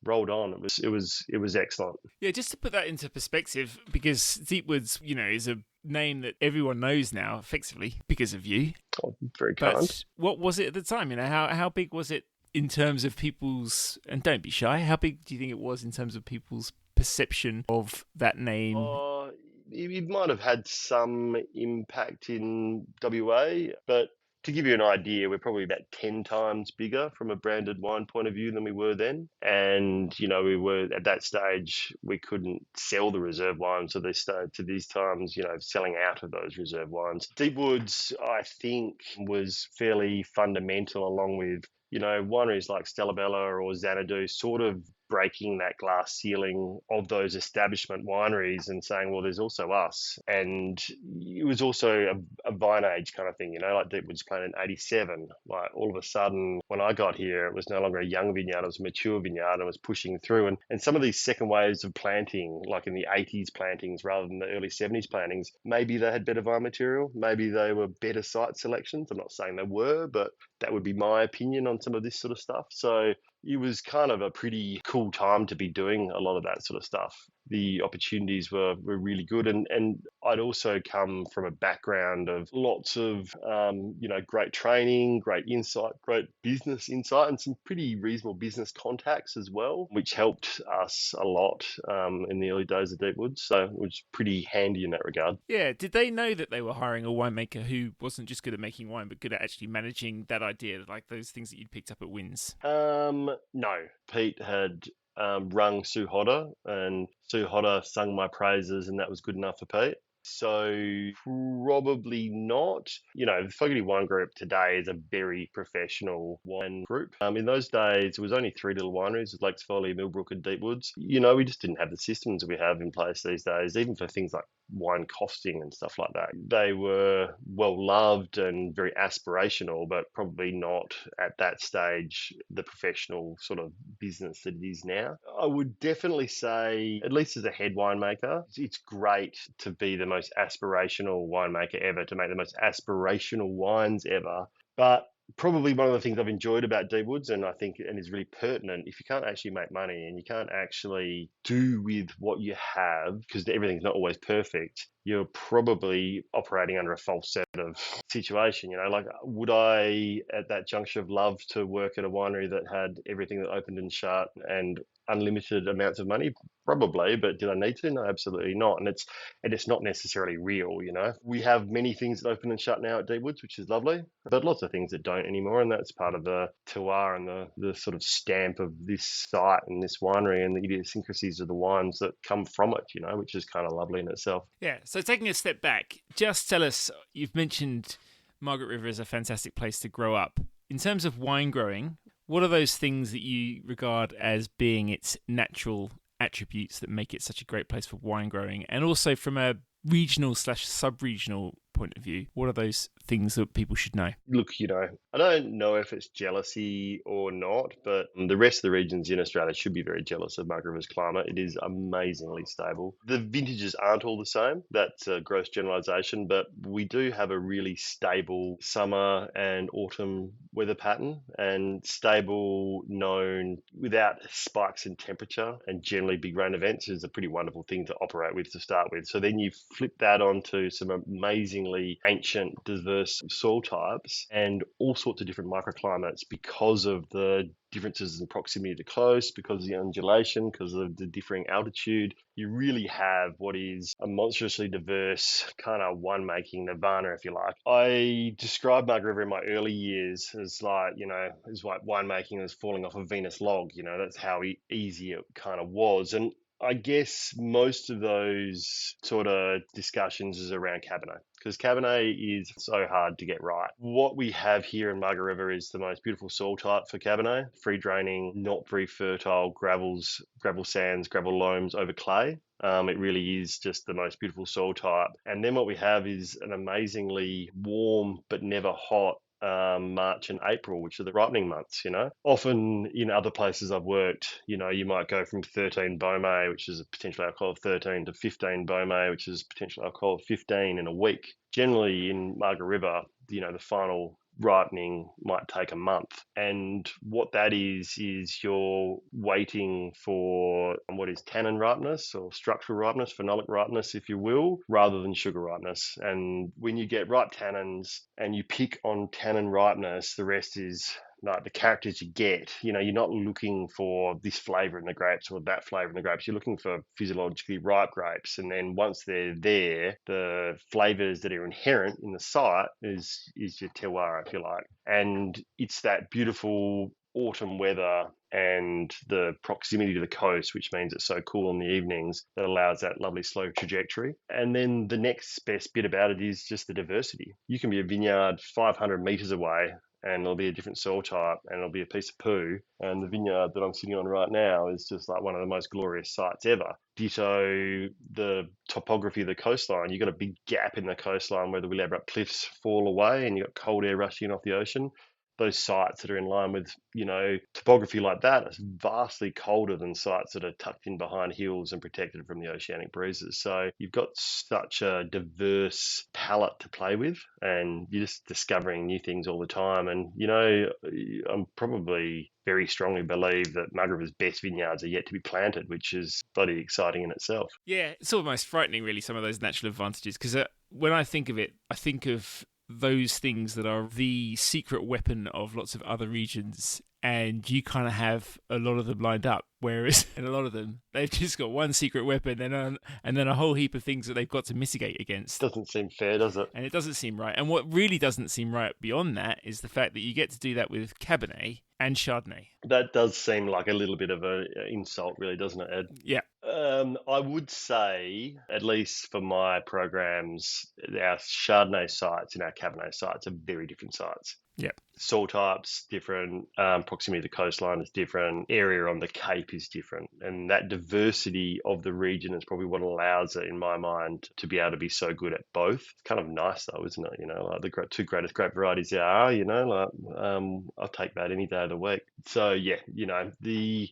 rolled on. It was excellent. Yeah, just to put that into perspective, because Deepwoods, is a name that everyone knows now, effectively, because of you. Oh, very kind. But what was it at the time? How big was it in terms of people's, and don't be shy, how big do you think it was in terms of people's perception of that name? It might have had some impact in WA, but To give you an idea, we're probably about 10 times bigger from a branded wine point of view than we were then. And, we were at that stage, we couldn't sell the reserve wines. So they started to these times, selling out of those reserve wines. Deepwoods, I think, was fairly fundamental along with wineries like Stella Bella or Xanadu sort of breaking that glass ceiling of those establishment wineries and saying, well, there's also us. And it was also a vine age kind of thing, like Deepwood's planted in 87. Like all of a sudden, when I got here, it was no longer a young vineyard, it was a mature vineyard and was pushing through. And some of these second waves of planting, like in the 80s plantings rather than the early 70s plantings, maybe they had better vine material, maybe they were better site selections. I'm not saying they were, but that would be my opinion on some of this sort of stuff. So it was kind of a pretty cool time to be doing a lot of that sort of stuff. The opportunities were really good. And I'd also come from a background of lots of, great training, great insight, great business insight, and some pretty reasonable business contacts as well, which helped us a lot in the early days of Deepwoods. So it was pretty handy in that regard. Yeah. Did they know that they were hiring a winemaker who wasn't just good at making wine, but good at actually managing that idea, like those things that you'd picked up at Wins? No. Pete had rung Sue Hodder, and Sue Hodder sung my praises, and that was good enough for Pete. So probably not. The Fogarty Wine Group today is a very professional wine group. In those days, it was only 3 little wineries, Lakes Folly, Millbrook and Deepwoods. We just didn't have the systems we have in place these days, even for things like wine costing and stuff like that. They were well loved and very aspirational, but probably not at that stage the professional sort of business that it is now. I would definitely say, at least as a head winemaker, it's great to be the most aspirational winemaker ever, to make the most aspirational wines ever. But probably one of the things I've enjoyed about Deepwoods, and I think and is really pertinent, if you can't actually make money and you can't actually do with what you have, because everything's not always perfect, you're probably operating under a false set of situation. Like, would I at that juncture have loved to work at a winery that had everything that opened and shut and unlimited amounts of money? Probably, but did I need to? No, absolutely not. And it's not necessarily real, We have many things that open and shut now at Deepwoods, which is lovely, but lots of things that don't anymore, and that's part of the terroir and the sort of stamp of this site and this winery and the idiosyncrasies of the wines that come from it, which is kind of lovely in itself. Yeah, so taking a step back, just tell us, you've mentioned Margaret River is a fantastic place to grow up. In terms of wine growing, what are those things that you regard as being its natural attributes that make it such a great place for wine growing? And also from a regional/sub-regional point of view, what are those things that people should know? Look, I don't know if it's jealousy or not, but the rest of the regions in Australia should be very jealous of Margaret River's climate. It is amazingly stable. The vintages aren't all the same. That's a gross generalisation, but we do have a really stable summer and autumn weather pattern, and stable, known, without spikes in temperature and generally big rain events is a pretty wonderful thing to operate with to start with. So then you flip that onto some amazingly ancient, diverse soil types and all sorts of different microclimates because of the differences in proximity to coast, because of the undulation, because of the differing altitude. You really have what is a monstrously diverse kind of winemaking nirvana, if you like. I described Margaret River in my early years as like, as like winemaking as falling off a Venus log. That's how easy it kind of was. And I guess most of those sort of discussions is around Cabernet, because Cabernet is so hard to get right. What we have here in Margaret River is the most beautiful soil type for Cabernet, free draining, not very fertile gravels, gravel sands, gravel loams over clay. It really is just the most beautiful soil type. And then what we have is an amazingly warm but never hot March and April, which are the ripening months. Often in other places I've worked, you might go from 13 Beaumet, which is a potential alcohol of 13, to 15 Beaumet, which is potential alcohol of 15 in a week. Generally in Margaret River, the final ripening might take a month. And what that is you're waiting for what is tannin ripeness or structural ripeness, phenolic ripeness, if you will, rather than sugar ripeness. And when you get ripe tannins and you pick on tannin ripeness, the rest is like the characters you get. You're not looking for this flavour in the grapes or that flavour in the grapes. You're looking for physiologically ripe grapes. And then once they're there, the flavours that are inherent in the site is your terroir, if you like. And it's that beautiful autumn weather and the proximity to the coast, which means it's so cool in the evenings, that allows that lovely slow trajectory. And then the next best bit about it is just the diversity. You can be a vineyard 500 metres away and it'll be a different soil type and it'll be a piece of poo. And the vineyard that I'm sitting on right now is just like one of the most glorious sites ever. Ditto the topography of the coastline. You've got a big gap in the coastline where the Willowbrook cliffs fall away and you've got cold air rushing off the ocean. Those sites that are in line with, topography like that are vastly colder than sites that are tucked in behind hills and protected from the oceanic breezes. So you've got such a diverse palette to play with, and you're just discovering new things all the time. And, I'm probably very strongly believe that Margaret River's best vineyards are yet to be planted, which is bloody exciting in itself. Yeah, it's almost frightening, really, some of those natural advantages, because when I think of it, I think of those things that are the secret weapon of lots of other regions, and you kind of have a lot of them lined up, whereas in a lot of them they've just got one secret weapon and then a whole heap of things that they've got to mitigate against. Doesn't seem fair, does it? And it doesn't seem right. And what really doesn't seem right beyond that is the fact that you get to do that with Cabernet and Chardonnay. That does seem like a little bit of an insult, really, doesn't it, Ed? Yeah. I would say, at least for my programs, our Chardonnay sites and our Cabernet sites are very different sites. Yeah. Soil types different, proximity to the coastline is different, area on the Cape is different, and that diversity of the region is probably what allows it, in my mind, to be able to be so good at both. It's kind of nice, though, isn't it? Like the two greatest grape varieties there are. I'll take that any day of the week. So yeah, the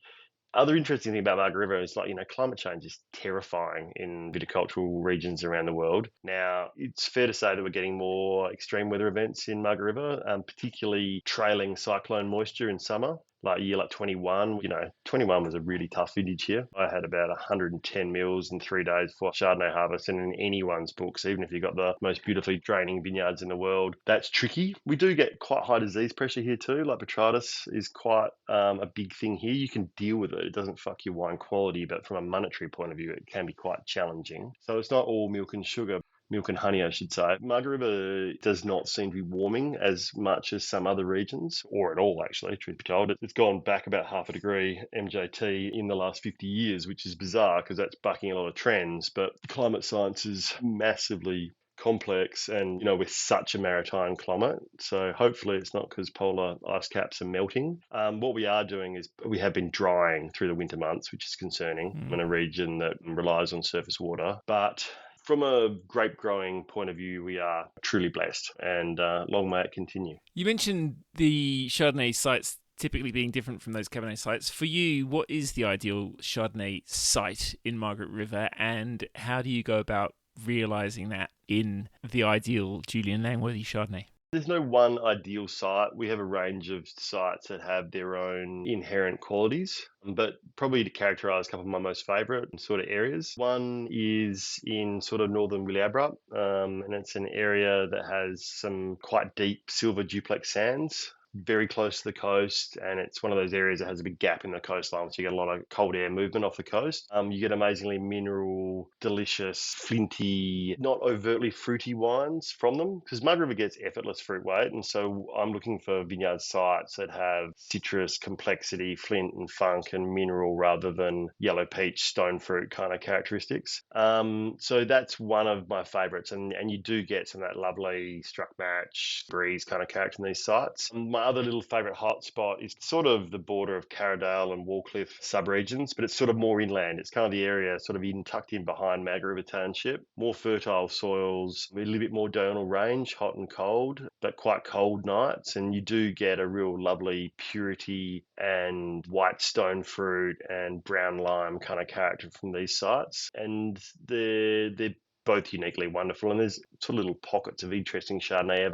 other interesting thing about Margaret River is climate change is terrifying in viticultural regions around the world. Now, it's fair to say that we're getting more extreme weather events in Margaret River, particularly trailing cyclone moisture in summer. Like a year like 21, 21 was a really tough vintage here. I had about 110 mils in 3 days for Chardonnay harvest, and in anyone's books, even if you've got the most beautifully draining vineyards in the world, that's tricky. We do get quite high disease pressure here too. Like botrytis is quite a big thing here. You can deal with it. It doesn't fuck your wine quality, but from a monetary point of view, it can be quite challenging. So it's not all milk and sugar. Milk and honey, I should say. Margaret River does not seem to be warming as much as some other regions, or at all, actually, truth be told. It's gone back about half a degree MJT in the last 50 years, which is bizarre because that's bucking a lot of trends. But climate science is massively complex, and we're such a maritime climate, so hopefully it's not because polar ice caps are melting. What we are doing is we have been drying through the winter months, which is concerning in a region that relies on surface water. But from a grape growing point of view, we are truly blessed, and long may it continue. You mentioned the Chardonnay sites typically being different from those Cabernet sites. For you, what is the ideal Chardonnay site in Margaret River, and how do you go about realising that in the ideal Julian Langworthy Chardonnay? There's no one ideal site. We have a range of sites that have their own inherent qualities, but probably to characterise a couple of my most favourite sort of areas. One is in sort of northern Willowbrook, and it's an area that has some quite deep silver duplex sands, very close to the coast, and it's one of those areas that has a big gap in the coastline, so you get a lot of cold air movement off the coast. You get amazingly mineral, delicious, flinty, not overtly fruity wines from them, because Margaret River gets effortless fruit weight, and so I'm looking for vineyard sites that have citrus, complexity, flint and funk and mineral rather than yellow peach, stone fruit kind of characteristics. So that's one of my favourites, and you do get some of that lovely struck match, breeze kind of character in these sites. My other little favourite hotspot is sort of the border of Carradale and Wallcliffe subregions, but it's sort of more inland. It's kind of the area sort of tucked in behind Margaret River Township. More fertile soils, a little bit more diurnal range, hot and cold, but quite cold nights. And you do get a real lovely purity and white stone fruit and brown lime kind of character from these sites. And they're both uniquely wonderful, and there's sort of little pockets of interesting Chardonnay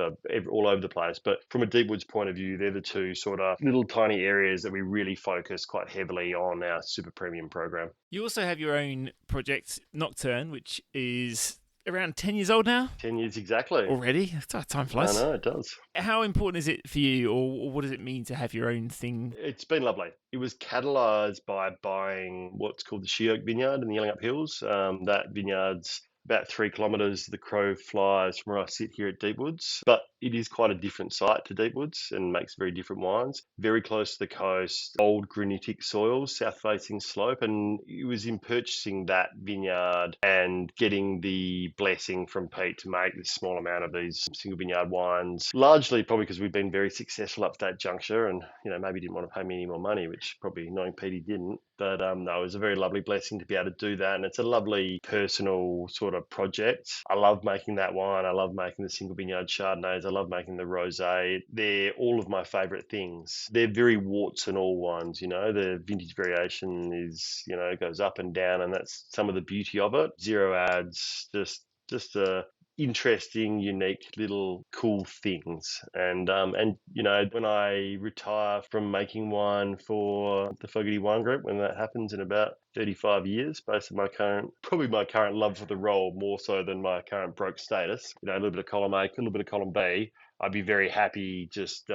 all over the place. But from a deep woods point of view, they're the two sort of little tiny areas that we really focus quite heavily on our super premium program. You also have your own project, Nocturne, which is around 10 years old now 10 years exactly. already. Time I flies. know, it does. How important is it for you, or what does it mean to have your own thing? It's been lovely. It was catalysed by buying what's called the She Oak Vineyard in the Yellingup Hills. That vineyard's about 3 kilometres, the crow flies from where I sit here at Deepwoods. But it is quite a different site to Deepwoods and makes very different wines. Very close to the coast, old granitic soils, south-facing slope. And it was in purchasing that vineyard and getting the blessing from Pete to make this small amount of these single vineyard wines, largely probably because we've been very successful up to that juncture and, maybe didn't want to pay me any more money, which probably knowing Pete, he didn't. But no, it was a very lovely blessing to be able to do that. And it's a lovely personal sort of project. I love making that wine. I love making the single vineyard Chardonnays. I love making the rosé. They're all of my favourite things. They're very warts and all wines, The vintage variation is, goes up and down, and that's some of the beauty of it. Zero ads, just a interesting, unique little cool things. And when I retire from making wine for the Fogarty Wine Group, when that happens in about 35 years, based on my current love for the role, more so than my current broke status, a little bit of column A, a little bit of column B, I'd be very happy just,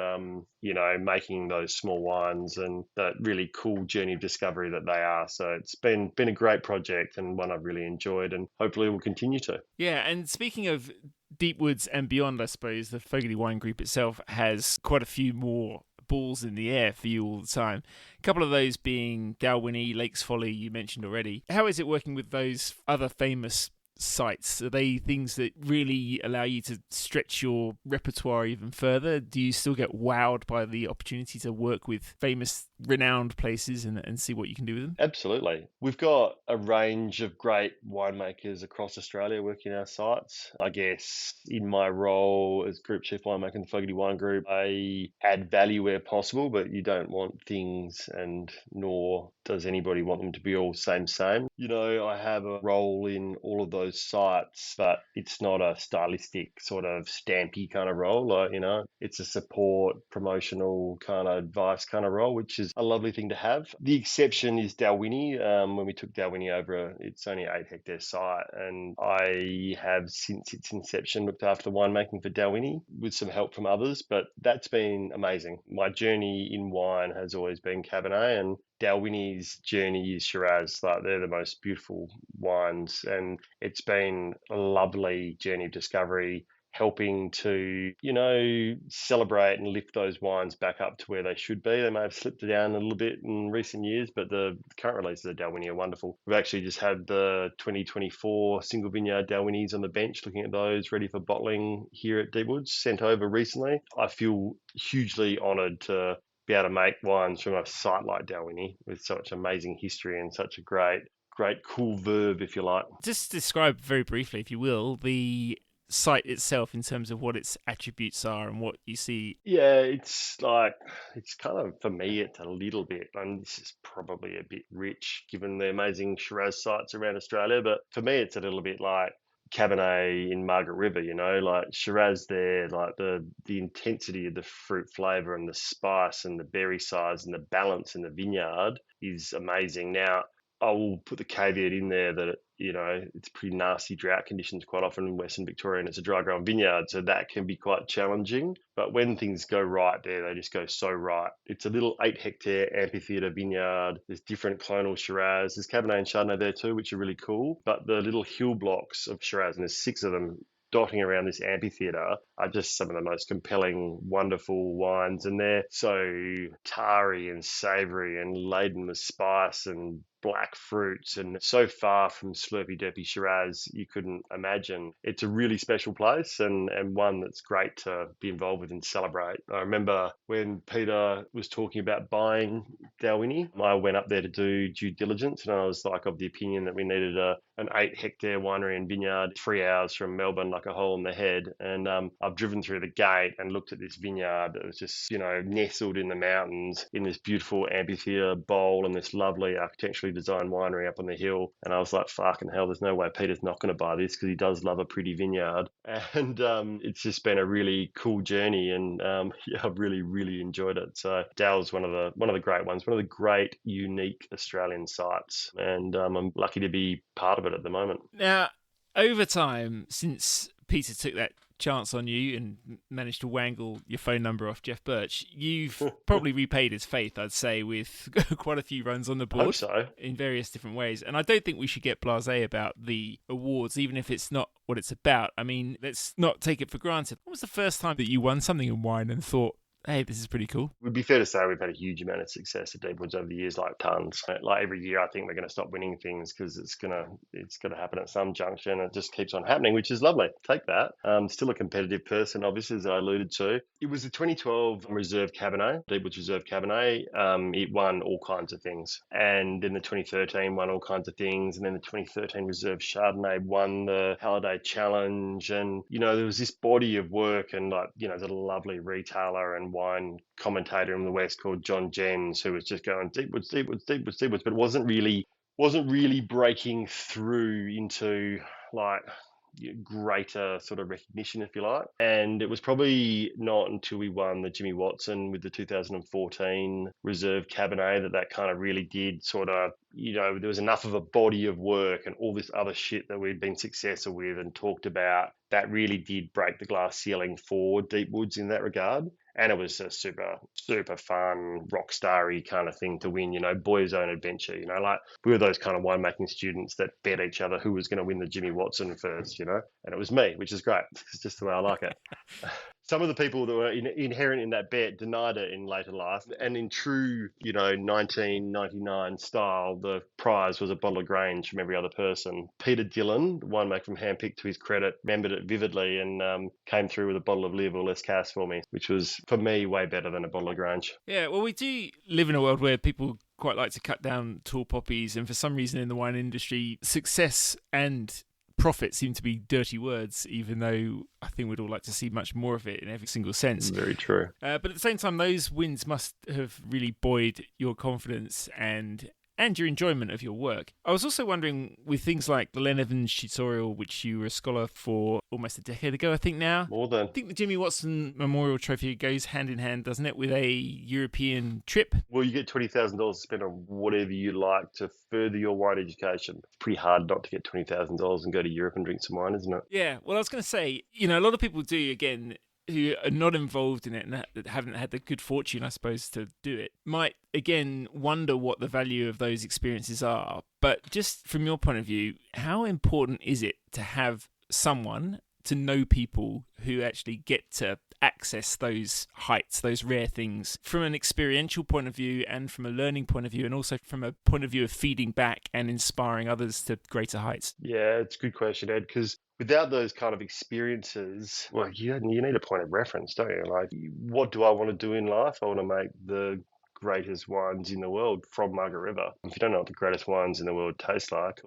making those small wines and that really cool journey of discovery that they are. So it's been a great project and one I've really enjoyed and hopefully will continue to. Yeah, and speaking of Deepwoods and beyond, I suppose, the Fogarty Wine Group itself has quite a few more balls in the air for you all the time. A couple of those being Dalwhinnie, Lakes Folly, you mentioned already. How is it working with those other famous sites? Are they things that really allow you to stretch your repertoire even further? Do you still get wowed by the opportunity to work with famous, renowned places and see what you can do with them? Absolutely. We've got a range of great winemakers across Australia working our sites. I guess in my role as Group Chief Winemaker in the Fogarty Wine Group, I add value where possible, but you don't want things, and nor does anybody want them to be all same. I have a role in all of those sites, but it's not a stylistic sort of stampy kind of role. It's a support, promotional kind of advice kind of role, which is a lovely thing to have. The exception is Dalwhinnie. When we took Dalwhinnie over, it's only an 8-hectare site, and I have since its inception looked after the winemaking for Dalwhinnie with some help from others, but that's been amazing. My journey in wine has always been Cabernet, and Dalwhinnie's journey is Shiraz. They're the most beautiful wines, and it's been a lovely journey of discovery, helping to, celebrate and lift those wines back up to where they should be. They may have slipped down a little bit in recent years, but the current releases of Dalwhinnie are wonderful. We've actually just had the 2024 single vineyard Dalwhinnies on the bench, looking at those ready for bottling here at Deepwoods, sent over recently. I feel hugely honoured to be able to make wines from a site like Dalwhinnie with such amazing history and such a great, cool verb, if you like. Just describe very briefly, if you will, the site itself in terms of what its attributes are and what you see. Yeah, it's kind of, for me, it's a little bit, and this is probably a bit rich given the amazing Shiraz sites around Australia, but for me, it's a little bit like Cabernet in Margaret River, like Shiraz there, like the intensity of the fruit flavour and the spice and the berry size and the balance in the vineyard is amazing. Now, I will put the caveat in there that, it's pretty nasty drought conditions quite often in Western Victoria, and it's a dry growing vineyard, so that can be quite challenging. But when things go right there, they just go so right. It's a little 8-hectare amphitheatre vineyard. There's different clonal Shiraz. There's Cabernet and Chardonnay there too, which are really cool. But the little hill blocks of Shiraz, and there's 6 of them dotting around this amphitheatre, are just some of the most compelling, wonderful wines. And they're so tarry and savoury and laden with spice and black fruits, and so far from slurpy derpy Shiraz you couldn't imagine. It's a really special place and one that's great to be involved with and celebrate. I remember when Peter was talking about buying Dalwhinnie, I went up there to do due diligence, and I was of the opinion that we needed an 8-hectare winery and vineyard 3 hours from Melbourne, like a hole in the head. And I've driven through the gate and looked at this vineyard that was just nestled in the mountains in this beautiful amphitheatre bowl and this lovely architecturally designed winery up on the hill. And I was like, fucking hell, there's no way Peter's not going to buy this, because he does love a pretty vineyard. And it's just been a really cool journey, and I've really, really enjoyed it. So Dal's one of the great ones, one of the great unique Australian sites, and I'm lucky to be part of it at the moment. Now, over time, since Peter took that chance on you and managed to wangle your phone number off Jeff Birch, you've probably repaid his faith, I'd say, with quite a few runs on the board. I hope so. In various different ways. And I don't think we should get blasé about the awards, even if it's not what it's about. I mean, let's not take it for granted. When was the first time that you won something in wine and thought, hey, this is pretty cool? It would be fair to say we've had a huge amount of success at Deepwoods over the years, like tons. Like every year, I think we're going to stop winning things because it's gonna happen at some junction. It just keeps on happening, which is lovely. Take that. Still a competitive person, obviously, as I alluded to. It was the 2012 Reserve Cabernet, Deepwoods Reserve Cabernet. It won all kinds of things, and then the 2013 won all kinds of things, and then the 2013 Reserve Chardonnay won the Halliday Challenge, and there was this body of work, and there's a lovely retailer and wine commentator in the West called John Jens, who was just going Deepwoods, Deepwoods, Deepwoods, Deepwoods, but wasn't really breaking through into greater sort of recognition, if you like. And it was probably not until we won the Jimmy Watson with the 2014 Reserve Cabernet that kind of really did sort of, there was enough of a body of work and all this other shit that we'd been successful with and talked about that really did break the glass ceiling for Deepwoods in that regard. And it was a super, super fun, rock starry kind of thing to win, boys' own adventure, we were those kind of winemaking students that bet each other who was going to win the Jimmy Watson first, and it was me, which is great. It's just the way I like it. Some of the people that were inherent in that bet denied it in later life. And in true, 1999 style, the prize was a bottle of Grange from every other person. Peter Dillon, the winemaker from Handpicked, to his credit, remembered it vividly and came through with a bottle of Live or Less Cass for me, which was, for me, way better than a bottle of Grange. Yeah, well, we do live in a world where people quite like to cut down tall poppies, and for some reason in the wine industry, success and profit seem to be dirty words, even though I think we'd all like to see much more of it in every single sense. Very true. But at the same time, those wins must have really buoyed your confidence and your enjoyment of your work. I was also wondering, with things like the Len Evans tutorial, which you were a scholar for almost a decade ago, I think now. More than. I think the Jimmy Watson Memorial Trophy goes hand in hand, doesn't it, with a European trip? Well, you get $20,000 to spend on whatever you like to further your wine education. It's pretty hard not to get $20,000 and go to Europe and drink some wine, isn't it? Yeah, well, I was going to say, a lot of people do, again, who are not involved in it and haven't had the good fortune, I suppose, to do it, might, again, wonder what the value of those experiences are. But just from your point of view, how important is it to have someone, to know people who actually get to access those heights, those rare things, from an experiential point of view and from a learning point of view, and also from a point of view of feeding back and inspiring others to greater heights? Yeah, it's a good question, Ed, because without those kind of experiences, well, you need a point of reference, don't you? Like, what do I want to do in life? I want to make the greatest wines in the world from Margaret River. If you don't know what the greatest wines in the world taste like,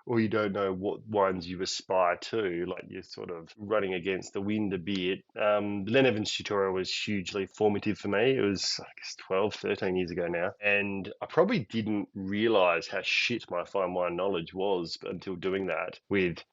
or you don't know what wines you aspire to, like you're sort of running against the wind a bit. The Len Evans tutorial was hugely formative for me. It was, I guess, 12, 13 years ago now. And I probably didn't realise how shit my fine wine knowledge was until doing that with,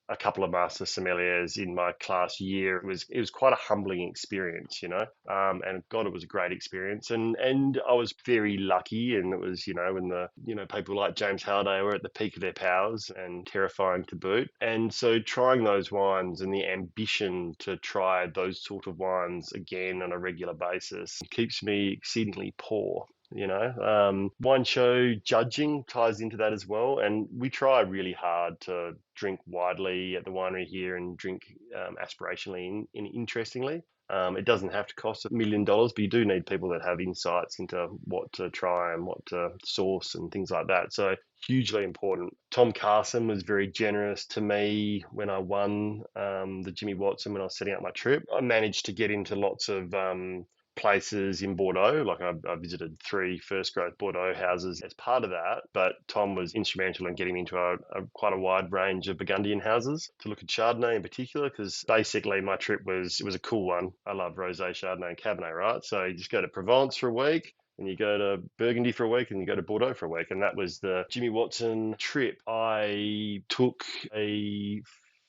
a couple of master sommeliers in my class year. It was quite a humbling experience, and God, it was a great experience. And I was very lucky, and it was, when the people like James Halliday were at the peak of their powers and terrifying to boot. And so trying those wines and the ambition to try those sort of wines again on a regular basis keeps me exceedingly poor. Wine show judging ties into that as well, and we try really hard to drink widely at the winery here and drink aspirationally and interestingly. It doesn't have to cost $1 million, but you do need people that have insights into what to try and what to source and things like that. So hugely important. Tom Carson was very generous to me when I won the Jimmy Watson when I was setting up my trip. I managed to get into lots of places in Bordeaux. Like I visited 3 first growth Bordeaux houses as part of that, but Tom was instrumental in getting me into quite a wide range of Burgundian houses to look at Chardonnay in particular, because basically my trip was a cool one. I love rosé, Chardonnay and Cabernet, right? So you just go to Provence for a week, and you go to Burgundy for a week, and you go to Bordeaux for a week. And that was the Jimmy Watson trip. I took a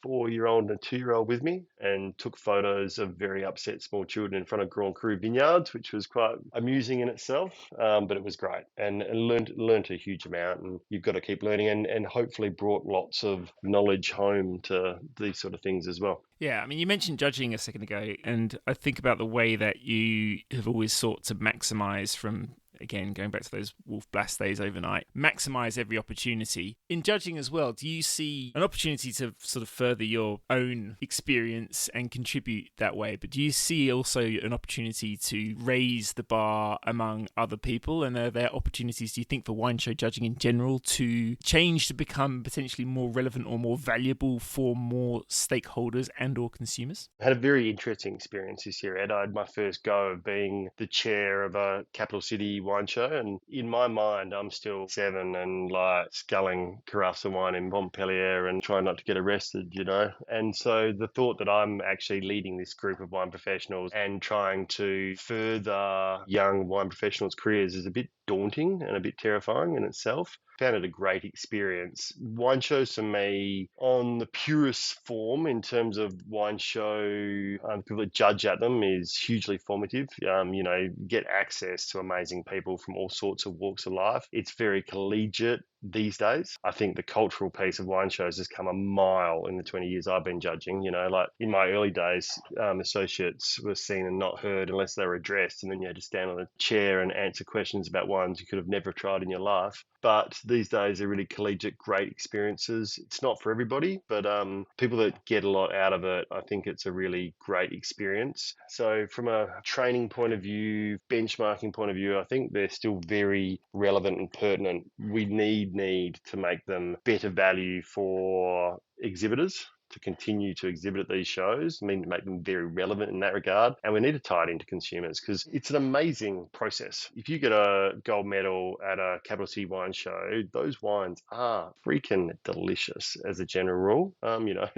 4-year-old and a 2-year-old with me and took photos of very upset small children in front of Grand Cru vineyards, which was quite amusing in itself, but it was great and learned a huge amount. And you've got to keep learning and hopefully brought lots of knowledge home to these sort of things as well. Yeah, I mean, you mentioned judging a second ago, and I think about the way that you have always sought to maximise from, again, going back to those Wolf Blast days overnight, maximise every opportunity. In judging as well, do you see an opportunity to sort of further your own experience and contribute that way? But do you see also an opportunity to raise the bar among other people? And are there opportunities, do you think, for wine show judging in general to change to become potentially more relevant or more valuable for more stakeholders and or consumers? I had a very interesting experience this year, Ed. I had my first go of being the chair of a capital city wine show, and in my mind I'm still 7 and like sculling carafes of wine in Montpellier and trying not to get arrested, and so the thought that I'm actually leading this group of wine professionals and trying to further young wine professionals' careers is a bit daunting and a bit terrifying in itself. Found it a great experience. Wine shows for me, on the purest form in terms of wine show, people that judge at them is hugely formative. Get access to amazing people from all sorts of walks of life. It's very collegiate these days. I think the cultural piece of wine shows has come a mile in the 20 years I've been judging. Like in my early days, associates were seen and not heard unless they were addressed, and then you had to stand on a chair and answer questions about wines you could have never tried in your life. But these days are really collegiate, great experiences. It's not for everybody, but people that get a lot out of it, I think it's a really great experience. So from a training point of view, benchmarking point of view, I think they're still very relevant and pertinent. We need to make them better value for exhibitors to continue to exhibit at these shows. To make them very relevant in that regard. And we need to tie it into consumers because it's an amazing process. If you get a gold medal at a capital city wine show, those wines are freaking delicious as a general rule.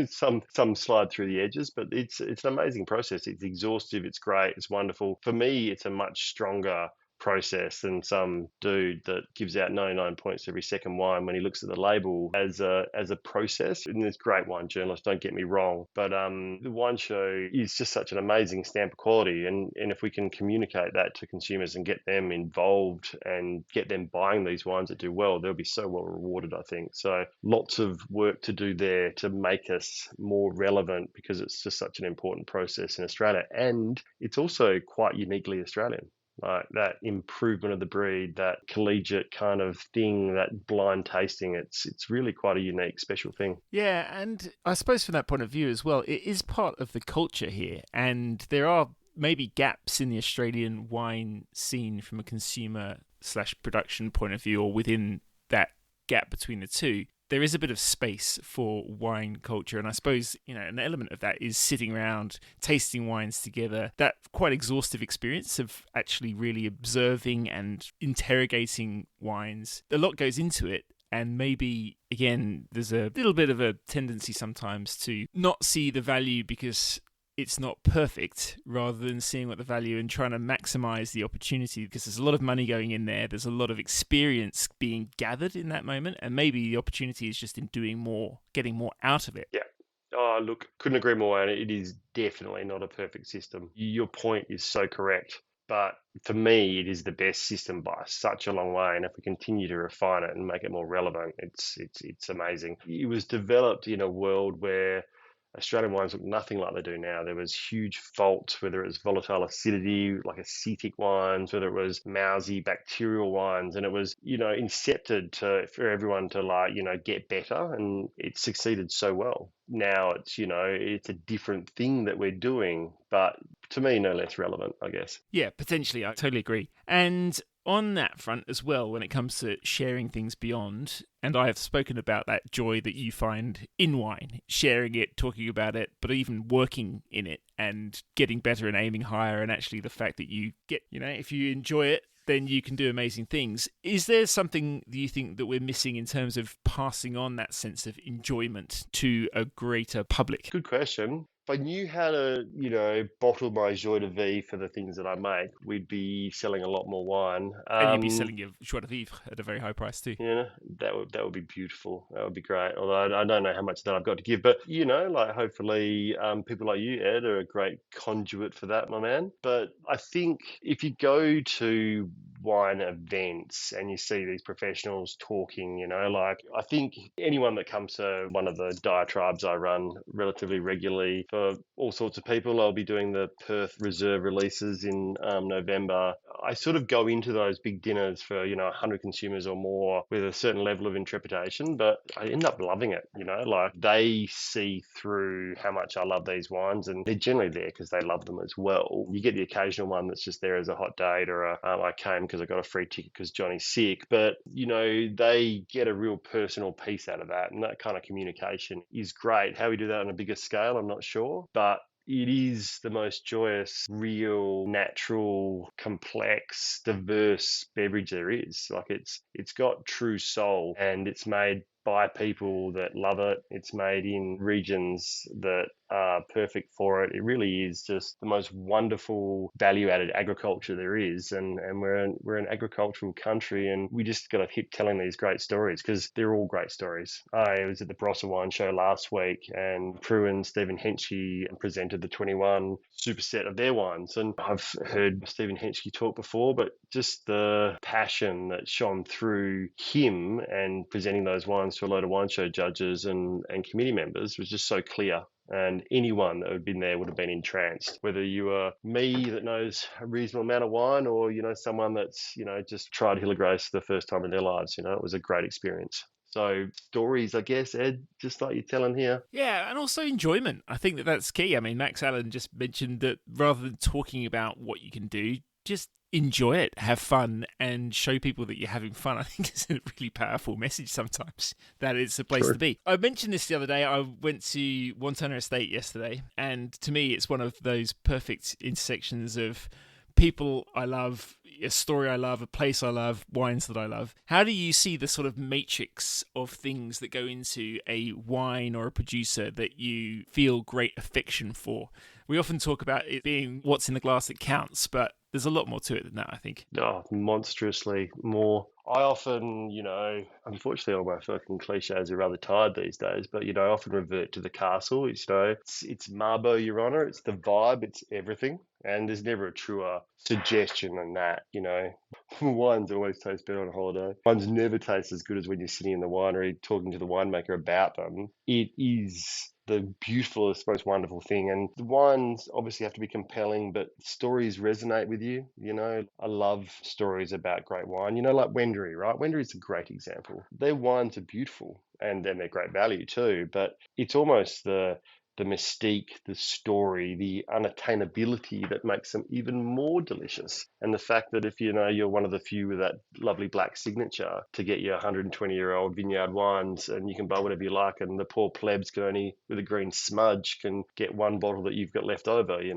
Some slide through the edges, but it's an amazing process. It's exhaustive. It's great. It's wonderful. For me, it's a much stronger process than some dude that gives out 99 points every second wine when he looks at the label as a process. And there's great wine journalists, don't get me wrong, but the wine show is just such an amazing stamp of quality, and if we can communicate that to consumers and get them involved and get them buying these wines that do well, they'll be so well rewarded, I think. So lots of work to do there to make us more relevant, because it's just such an important process in Australia, and it's also quite uniquely Australian. Like that improvement of the breed, that collegiate kind of thing, that blind tasting, it's really quite a unique, special thing. Yeah, and I suppose from that point of view as well, it is part of the culture here, and there are maybe gaps in the Australian wine scene from a consumer/production point of view, or within that gap between the two. There is a bit of space for wine culture, and I suppose, an element of that is sitting around, tasting wines together, that quite exhaustive experience of actually really observing and interrogating wines. A lot goes into it, and maybe, again, there's a little bit of a tendency sometimes to not see the value because it's not perfect, rather than seeing what the value and trying to maximize the opportunity, because there's a lot of money going in there. There's a lot of experience being gathered in that moment. And maybe the opportunity is just in doing more, getting more out of it. Yeah. Oh, look, couldn't agree more. And it is definitely not a perfect system. Your point is so correct. But for me, it is the best system by such a long way. And if we continue to refine it and make it more relevant, it's amazing. It was developed in a world where Australian wines look nothing like they do now. There was huge faults, whether it was volatile acidity, like acetic wines, whether it was mousy bacterial wines, and it was, incepted for everyone to get better, and it succeeded so well. Now it's a different thing that we're doing, but to me, no less relevant, I guess. Yeah, potentially. I totally agree. And on that front as well, when it comes to sharing things beyond, and I have spoken about that joy that you find in wine, sharing it, talking about it, but even working in it and getting better and aiming higher, and actually the fact that you get, if you enjoy it, then you can do amazing things. Is there something that you think that we're missing in terms of passing on that sense of enjoyment to a greater public? Good question. I knew how to, bottle my joie de vivre for the things that I make, we'd be selling a lot more wine. And you'd be selling your joie de vivre at a very high price too. That would be beautiful. That would be great. Although I don't know how much that I've got to give, but like hopefully people like you, Ed, are a great conduit for that, my man. But I think if you go to wine events and you see these professionals talking, I think anyone that comes to one of the diatribes I run relatively regularly for all sorts of people, I'll be doing the Perth Reserve releases in November. I sort of go into those big dinners for, 100 consumers or more with a certain level of interpretation, but I end up loving it, like they see through how much I love these wines, and they're generally there because they love them as well. You get the occasional one that's just there as a hot date, or I came because I got a free ticket because Johnny's sick, but, they get a real personal piece out of that, and that kind of communication is great. How we do that on a bigger scale, I'm not sure, but it is the most joyous, real, natural, complex, diverse beverage there is. Like it's got true soul, and it's made by people that love it. It's made in regions that are perfect for it. It really is just the most wonderful value-added agriculture there is, and we're an agricultural country, and we just got to keep telling these great stories because they're all great stories. I was at the Barossa Wine Show last week, and Prue and Stephen Henschke presented the 21 superset of their wines, and I've heard Stephen Henschke talk before, but just the passion that shone through him and presenting those wines to a load of wine show judges and committee members was just so clear. And anyone that had been there would have been entranced, whether you were me that knows a reasonable amount of wine, or, someone that's, just tried Hill of Grace for the first time in their lives. It was a great experience. So stories, I guess, Ed, just like you're telling here. Yeah, and also enjoyment. I think that's key. I mean, Max Allen just mentioned that rather than talking about what you can do, just enjoy it, have fun, and show people that you're having fun. I think it's a really powerful message sometimes, that it's a place to be. I mentioned this the other day. I went to Wantana Estate yesterday, and to me, it's one of those perfect intersections of people I love, a story I love, a place I love, wines that I love. How do you see the sort of matrix of things that go into a wine or a producer that you feel great affection for? We often talk about it being what's in the glass that counts, but there's a lot more to it than that, I think. Oh, monstrously more. I often, unfortunately, all my fucking cliches are rather tired these days, but, I often revert to the castle. It's Marbo, Your Honour. It's the vibe. It's everything. And there's never a truer suggestion than that, Wines always taste better on holiday. Wines never taste as good as when you're sitting in the winery talking to the winemaker about them. It is the beautifulest, most wonderful thing. And the wines obviously have to be compelling, but stories resonate with you. I love stories about great wine. Like Wendouree, right? Wendouree is a great example. Their wines are beautiful, and then they're great value too. But it's almost the mystique, the story, the unattainability that makes them even more delicious. And the fact that if you're one of the few with that lovely black signature to get your 120-year-old vineyard wines, and you can buy whatever you like, and the poor plebs can only, with a green smudge, can get one bottle that you've got left over, it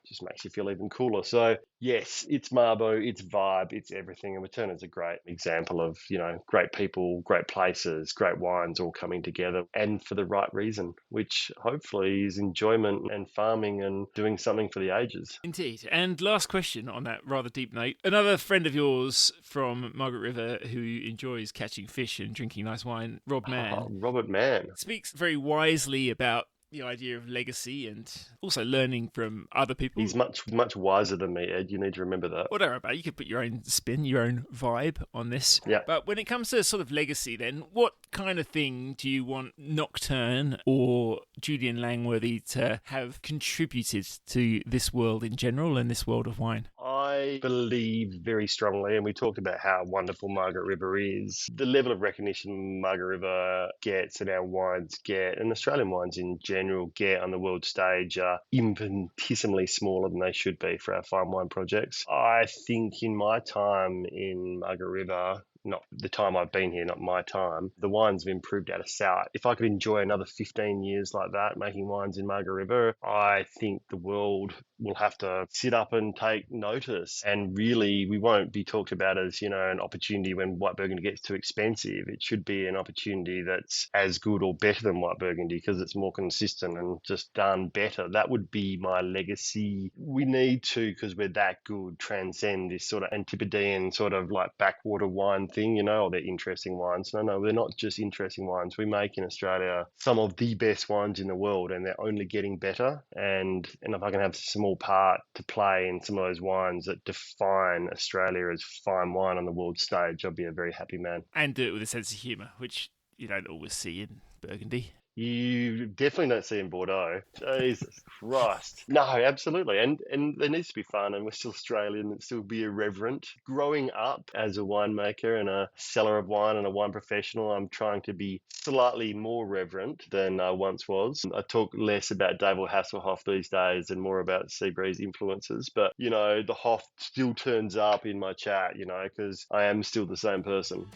just makes you feel even cooler. So yes, it's Marbo, it's vibe, it's everything. And Waterna's a great example of, great people, great places, great wines all coming together, and for the right reason, which hopefully is enjoyment and farming and doing something for the ages. Indeed. And last question on that rather deep note. Another friend of yours from Margaret River who enjoys catching fish and drinking nice wine, Rob Mann. Robert Mann. Speaks very wisely about the idea of legacy and also learning from other people. He's much wiser than me, Ed. You need to remember that. Whatever about it. You could put your own spin, your own vibe on this. Yeah. But when it comes to sort of legacy, then what kind of thing do you want Nocturne or Julian Langworthy to have contributed to this world in general and this world of wine? I believe very strongly, and we talked about how wonderful Margaret River is, the level of recognition Margaret River gets and our wines get, and Australian wines in general get on the world stage, are infinitesimally smaller than they should be for our fine wine projects. I think in my time in Margaret River, not the time I've been here, not my time, the wines have improved out of sour. If I could enjoy another 15 years like that, making wines in Margaret River, I think the world will have to sit up and take notice. And really, we won't be talked about as, an opportunity when white Burgundy gets too expensive. It should be an opportunity that's as good or better than white Burgundy because it's more consistent and just done better. That would be my legacy. We need to, because we're that good, transcend this sort of Antipodean sort of like backwater wine thing, they're interesting wines. No, they're not just interesting wines. We make in Australia some of the best wines in the world, and they're only getting better. And if I can have a small part to play in some of those wines that define Australia as fine wine on the world stage, I'll be a very happy man. And do it with a sense of humour, which you don't always see in Burgundy. You definitely don't see in Bordeaux. Jesus Christ. No, absolutely. And there needs to be fun, and we're still Australian and still be irreverent. Growing up as a winemaker and a seller of wine and a wine professional, I'm trying to be slightly more reverent than I once was. I talk less about David Hasselhoff these days and more about Seabreeze influences. But, the Hoff still turns up in my chat, because I am still the same person.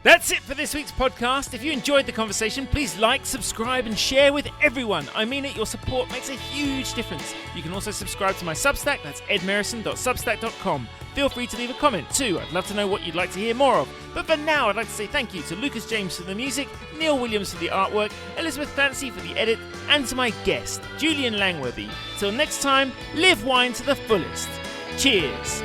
That's it for this week's podcast. If you enjoyed the conversation, please like, subscribe and share with everyone. I mean it, your support makes a huge difference. You can also subscribe to my Substack, that's edmerison.substack.com. Feel free to leave a comment too, I'd love to know what you'd like to hear more of. But for now, I'd like to say thank you to Lucas James for the music, Neil Williams for the artwork, Elizabeth Fancy for the edit, and to my guest, Julian Langworthy. Till next time, live wine to the fullest. Cheers!